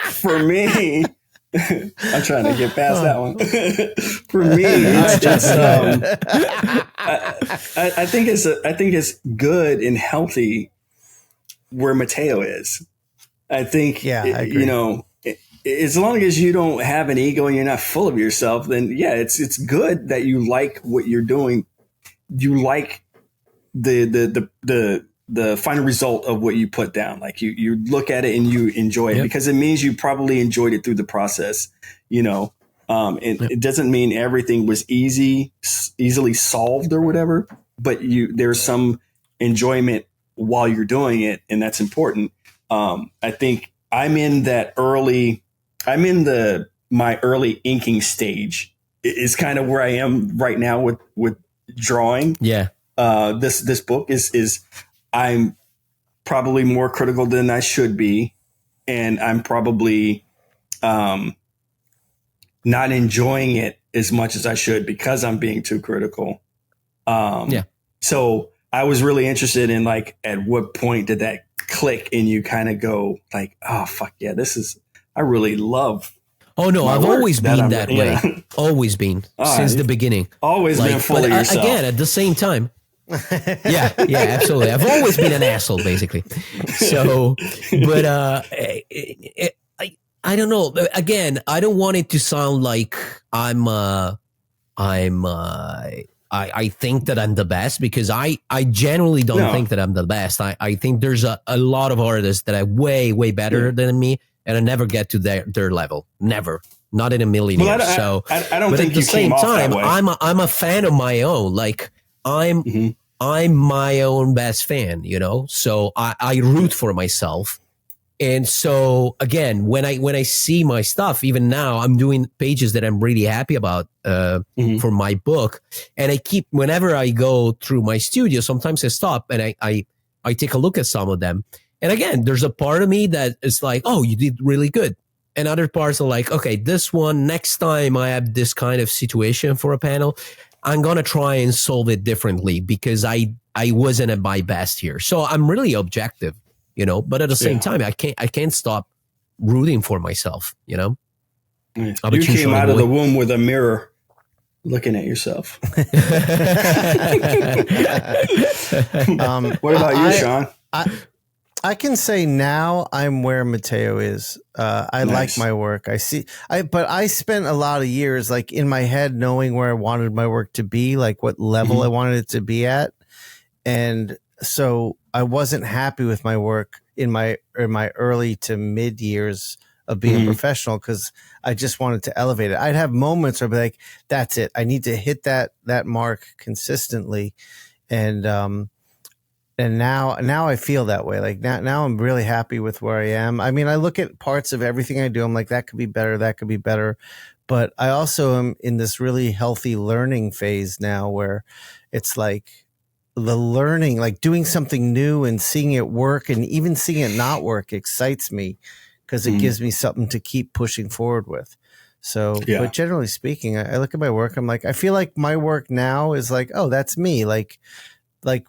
for me, I'm trying to get past that one. For me, I think it's good and healthy where Mattteo is. I think, I agree. As long as you don't have an ego and you're not full of yourself, then it's good that you like what you're doing. You like the final result of what you put down. Like you look at it and you enjoy it because it means you probably enjoyed it through the process, it doesn't mean everything was easily solved or whatever, but there's some enjoyment while you're doing it. And that's important. I think I'm in my early inking stage is kind of where I am right now with drawing. Yeah. This book is I'm probably more critical than I should be, and I'm probably not enjoying it as much as I should because I'm being too critical. So I was really interested in like at what point did that click and you kind of go like, oh fuck yeah, I really love. Oh no, I've always been that way. Always been since the beginning. Always been full of yourself. Again, at the same time. yeah, absolutely. I've always been an asshole, basically. So, but I don't know. Again, I don't want it to sound like I think that I'm the best, because I generally don't think that I'm the best. I think there's a lot of artists that are way, way better than me, and I never get to their level. Never. Not in a million years. I don't think you came off that way. I'm a fan of my own. Like I'm my own best fan, so I root for myself. And so again, when I see my stuff, even now I'm doing pages that I'm really happy about for my book. And whenever I go through my studio, sometimes I stop and I take a look at some of them. And again, there's a part of me that is like, oh, you did really good. And other parts are like, okay, this one, next time I have this kind of situation for a panel, I'm going to try and solve it differently because I wasn't at my best here. So I'm really objective, but at the same time, I can't stop rooting for myself, You came out of the womb with a mirror looking at yourself. What about you, Shawn? I can say now I'm where Mattteo is. I like my work. But I spent a lot of years like in my head knowing where I wanted my work to be, like what level I wanted it to be at. And so I wasn't happy with my work in my early to mid years of being a professional because I just wanted to elevate it. I'd have moments where I'd be like, that's it. I need to hit that mark consistently. And now I feel that way. Like now I'm really happy with where I am. I mean, I look at parts of everything I do. I'm like, that could be better. That could be better. But I also am in this really healthy learning phase now where it's like the learning, like doing something new and seeing it work and even seeing it not work excites me because it gives me something to keep pushing forward with. So, but generally speaking, I look at my work. I'm like, I feel like my work now is like, oh, that's me. Like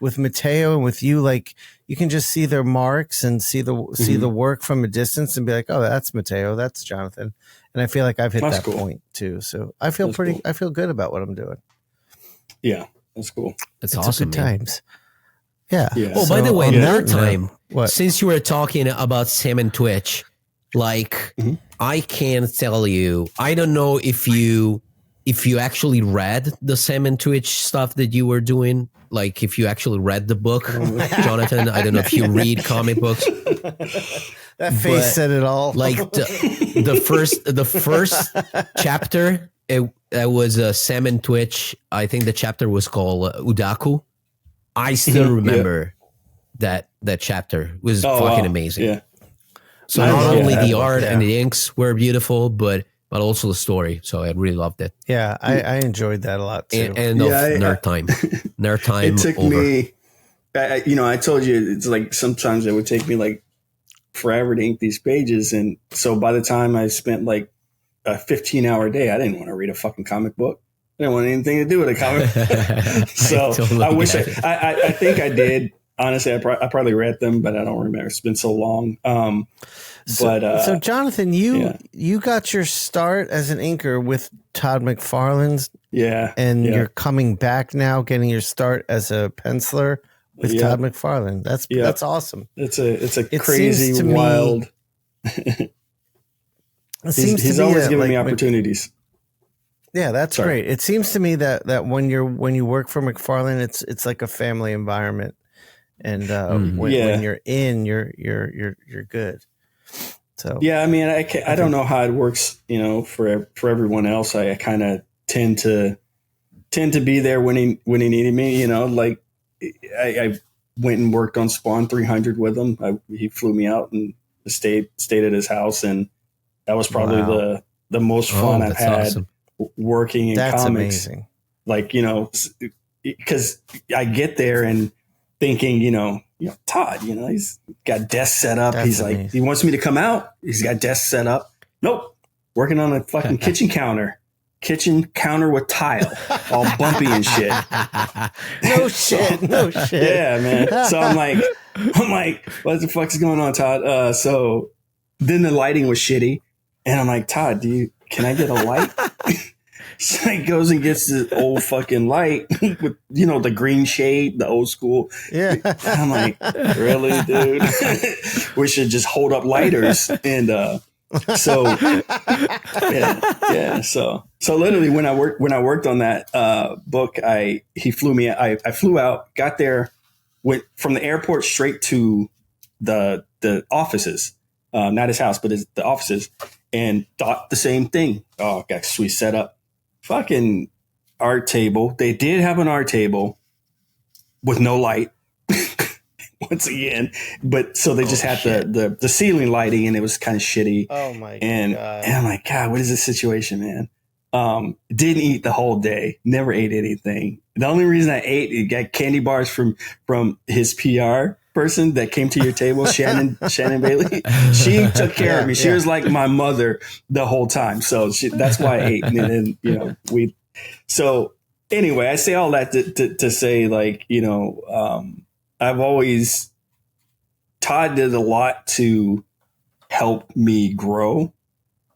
with Mattteo and with you, like you can just see their marks and see the work from a distance and be like, oh, that's Mattteo, that's Jonathan. And I feel like I've hit that point too. So I feel I feel good about what I'm doing. Yeah, that's cool. It's awesome. Good times. Yeah. Oh, by the way, another time, since you were talking about Sam and Twitch, like I can't tell you, I don't know if you actually read the Sam and Twitch stuff that you were doing. Like if you actually read the book, Jonathan, I don't know if you read comic books. That face said it all. Like the first chapter, it was Sam and Twitch. I think the chapter was called Udaku. I still remember that chapter. It was fucking amazing. Yeah. So not only the art and the inks were beautiful, but but also the story. So I really loved it. Yeah, I enjoyed that a lot too. And nerd time. Nerd time. It took me, I told you, it's like sometimes it would take me like forever to ink these pages. And so by the time I spent like a 15-hour day, I didn't want to read a fucking comic book. I didn't want anything to do with a comic. So I wish I think I did. Honestly, I probably read them, but I don't remember. It's been so long. So Jonathan, you got your start as an inker with Todd McFarlane's. Yeah. And you're coming back now, getting your start as a penciler with Todd McFarlane. That's awesome. It's a crazy, wild. He's always giving me opportunities. Yeah, that's great. It seems to me that when you work for McFarlane, it's like a family environment. And when you're in, you're good. So yeah, I mean, I don't know how it works, for everyone else. I kind of tend to be there when he needed me. Like I went and worked on Spawn 300 with him. He flew me out and stayed at his house, and that was probably the most fun I've had working in comics. Amazing. Like because I get there and thinking, Todd, he's got desk set up. He's amazing. Like, he wants me to come out. He's got desk set up. Nope. Working on a fucking kitchen counter with tile, all bumpy and shit. No shit. Yeah, man. So I'm like, what the fuck is going on, Todd? So then the lighting was shitty. And I'm like, Todd, can I get a light? So he goes and gets the old fucking light with, the green shade, the old school. Yeah. I'm like, really, dude? We should just hold up lighters. And so literally when I worked on that book, he flew me. I flew out, got there, went from the airport straight to the offices, not his house, but the offices, and thought the same thing. Oh, got sweet setup. Fucking art table. They did have an art table with no light once again, but so they just had the ceiling lighting, and it was kind of shitty. Oh my God. And I'm like, God, what is this situation, man? Didn't eat the whole day. Never ate anything. The only reason I ate, got candy bars from his PR person that came to your table, Shannon Bailey. She took care of me. She was like my mother the whole time. So that's why I ate. And then, so anyway, I say all that to say, like, I've always, Todd did a lot to help me grow.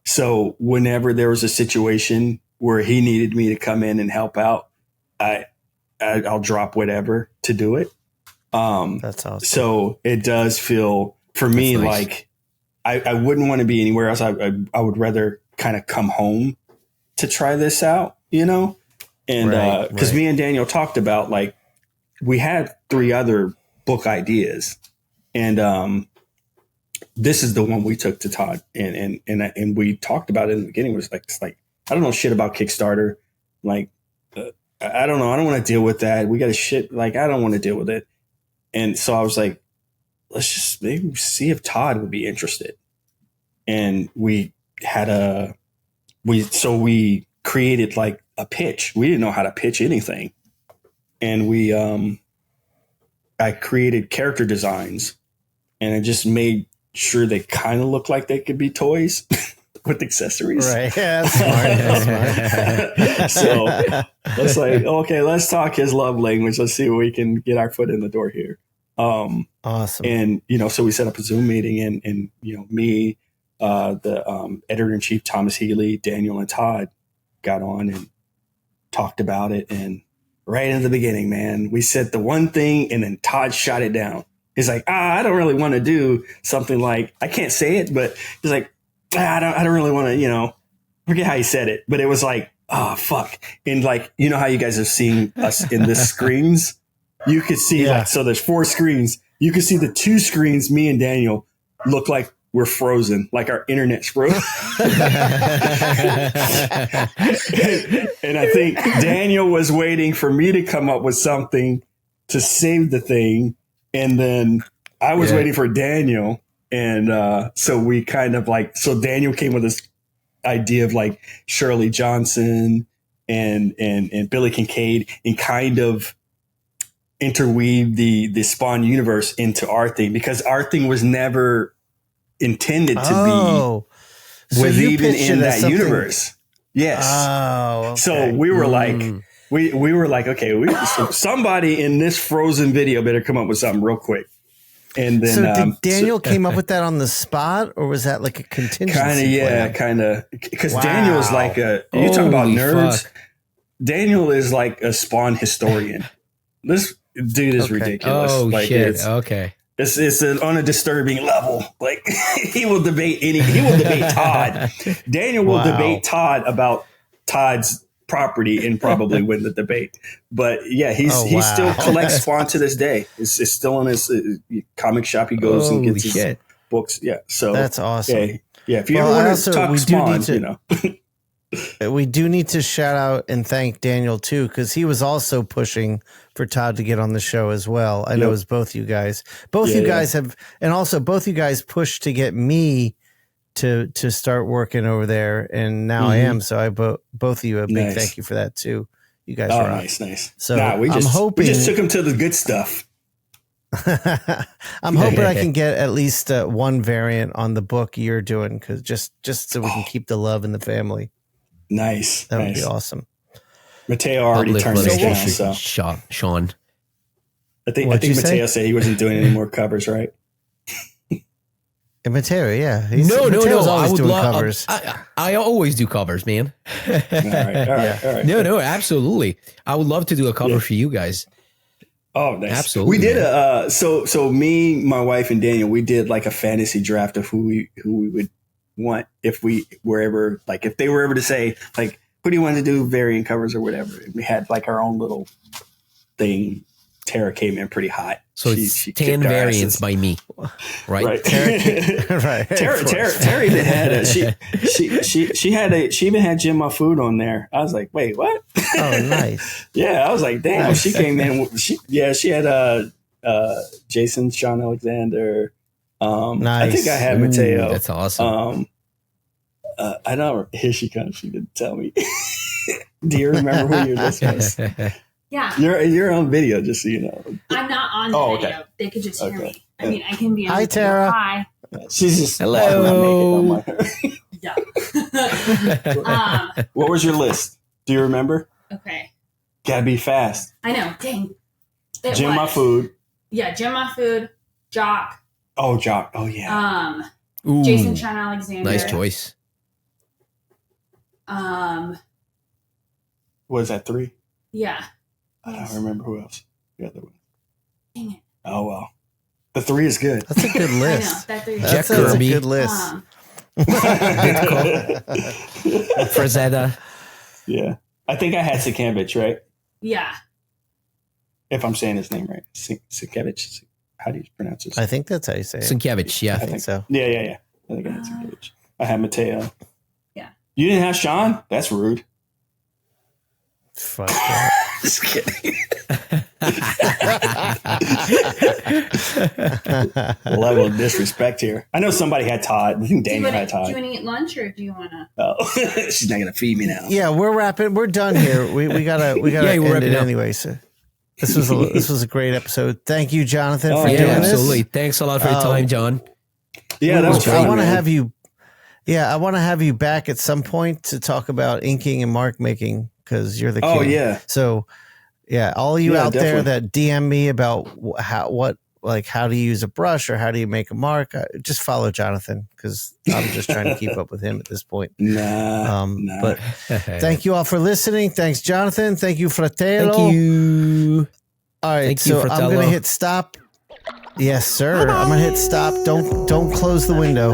So whenever there was a situation where he needed me to come in and help out, I'll drop whatever to do it. That's awesome. So it does feel for me like I wouldn't want to be anywhere else. I would rather kind of come home to try this out, and because me and Daniel talked about, like, we had 3 other book ideas, and this is the one we took to Todd, and we talked about it in the beginning. It was like I don't know shit about Kickstarter. Like, I don't know. I don't want to deal with that. We got to shit. Like, I don't want to deal with it. And so I was like, let's just maybe see if Todd would be interested. And we created like a pitch. We didn't know how to pitch anything. And I created character designs, and I just made sure they kind of looked like they could be toys with accessories. Right. Yeah, that's smart. So let's okay, let's talk his love language. Let's see if we can get our foot in the door here. Awesome. And, so we set up a Zoom meeting, and me, the editor-in-chief, Thomas Healy, Daniel, and Todd got on and talked about it. And right in the beginning, man, we said the one thing, and then Todd shot it down. He's like, I don't really want to do something like, I can't say it, but he's like, I don't really want to, forget how he said it, but it was like, oh, fuck. And like, how you guys have seen us in the screens? You could see so there's 4 screens. You could see the 2 screens, me and Daniel, look like we're frozen, like our internet's frozen. And I think Daniel was waiting for me to come up with something to save the thing. And then I was waiting for Daniel. And so we kind of so Daniel came with idea of like Shirley Johnson and Billy Kincaid, and kind of interweave the Spawn universe into our thing, because our thing was never intended to be with even in that universe. Yes. Oh, okay. So we were like, we were like, okay, so somebody in this Frozen video better come up with something real quick. And then, so did Daniel came up with that on the spot, or was that like a contingency? Kind of, because Daniel is like you talk about nerds. Fuck. Daniel is like a Spawn historian. This dude is ridiculous. Oh, like, shit. It's on a disturbing level. Like he will debate Todd. Daniel will debate Todd about Todd's property and probably win the debate. But yeah, he still collects Spawn to this day. It's still in his comic shop. He goes and gets his books. Yeah, so that's awesome. Yeah, if you ever want to talk Spawn, you know. We do need to shout out and thank Daniel too, because he was also pushing for Todd to get on the show as well. I know it was both you guys. You guys have, and also both you guys pushed to get me to start working over there, and now I am. So I both of you a big thank you for that too. You guys are nice. So we just took him to the good stuff. I'm hoping I can get at least one variant on the book you're doing, because just so we can keep the love in the family. Nice. That would be awesome. Mattteo already turned this down. So Shawn. I think Mattteo said he wasn't doing any more covers, right? And Mattteo, yeah. No. Always doing covers. I always do covers, man. All right. No, absolutely. I would love to do a cover for you guys. Oh, nice. Absolutely. We did so me, my wife, and Daniel, we did like a fantasy draft of who we would want if we were ever, like, if they were ever to say, like, who do you want to do variant covers or whatever. We had like our own little thing. Tara came in pretty hot. So it's 10 variants by me, right? Right. Tara even had she even had Jim Mahfood on there. I was like, wait, what? Oh, nice. Yeah, I was like, damn. Nice. She came in. She had Jason, Shawn Alexander. Nice. I think I had Mattteo. That's awesome. I know. Here she comes. She didn't tell me. Do you remember who your list was? Yeah. You're on video, just so you know. I'm not on the video. Okay. They could just hear me. I mean, I can be on Hi, Tara. Hi. She's just hello. Yeah. What was your list? Do you remember? Okay. Gotta be fast. I know. Dang. Jim Mahfood. Yeah, Jim Mahfood. Jock. Oh, Jock. Oh, yeah. Jason Shawn Alexander. Nice choice. Was that 3? Yeah. I don't remember who else. The other one. Dang it. Oh, well. The 3 is good. That's a good list. I know. That's a good list. Frazetta. Yeah. I think I had Sienkiewicz, right? Yeah. If I'm saying his name right. Sienkiewicz. How do you pronounce it? I think that's how you say it. Sienkiewicz, yeah. I think so. Yeah. I think I had Sienkiewicz. I had Mattteo. Yeah. You didn't have Shawn? That's rude. Fuck that. Just kidding. Level of disrespect here. I know somebody had Todd. I think Daniel had Todd. Do you want to eat lunch, or do you want to? Oh, she's not gonna feed me now. Yeah, we're wrapping. We're done here. We gotta end it anyway. So this was a great episode. Thank you, Jonathan, for doing this. Absolutely. Thanks a lot for your time, John. Yeah, that was fun. I want to have you. Yeah, I want to have you back at some point to talk about inking and mark making, because you're the king. Oh yeah. So yeah, all you out definitely. there that DM me about how to use a brush or how do you make a mark, just follow Jonathan, because I'm just trying to keep up with him at this point. Nah. But thank you all for listening. Thanks, Jonathan. Thank you, Fratello. Thank you. All right, so I'm gonna hit stop. Yes, sir. I'm gonna hit stop. Don't close the window.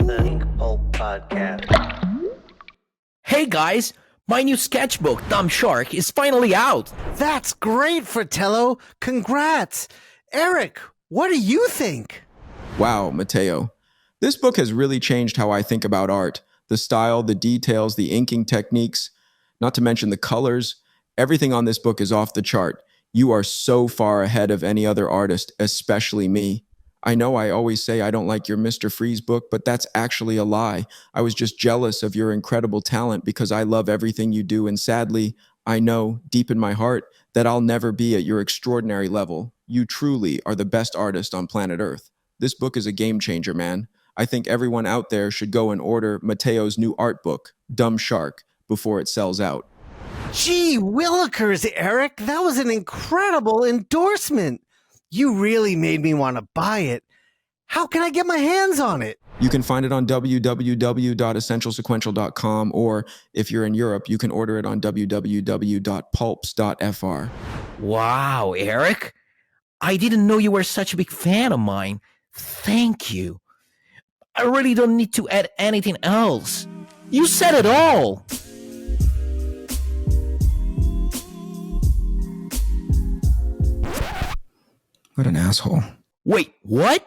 The Inkpulp Podcast. Hey guys, my new sketchbook, Dumb Shark, is finally out. That's great, Fratello. Congrats. Eric, what do you think? Wow, Mattteo. This book has really changed how I think about art. The style, the details, the inking techniques, not to mention the colors. Everything on this book is off the chart. You are so far ahead of any other artist, especially me. I know I always say I don't like your Mr. Freeze book, but that's actually a lie. I was just jealous of your incredible talent because I love everything you do. And sadly, I know deep in my heart that I'll never be at your extraordinary level. You truly are the best artist on planet Earth. This book is a game changer, man. I think everyone out there should go and order Matteo's new art book, Dumb Shark, before it sells out. Gee willikers, Eric. That was an incredible endorsement. You really made me want to buy it. How can I get my hands on it? You can find it on www.essentialsequential.com, or if you're in Europe, you can order it on www.pulps.fr. Wow, Eric. I didn't know you were such a big fan of mine. Thank you. I really don't need to add anything else. You said it all. What an asshole. Wait, what?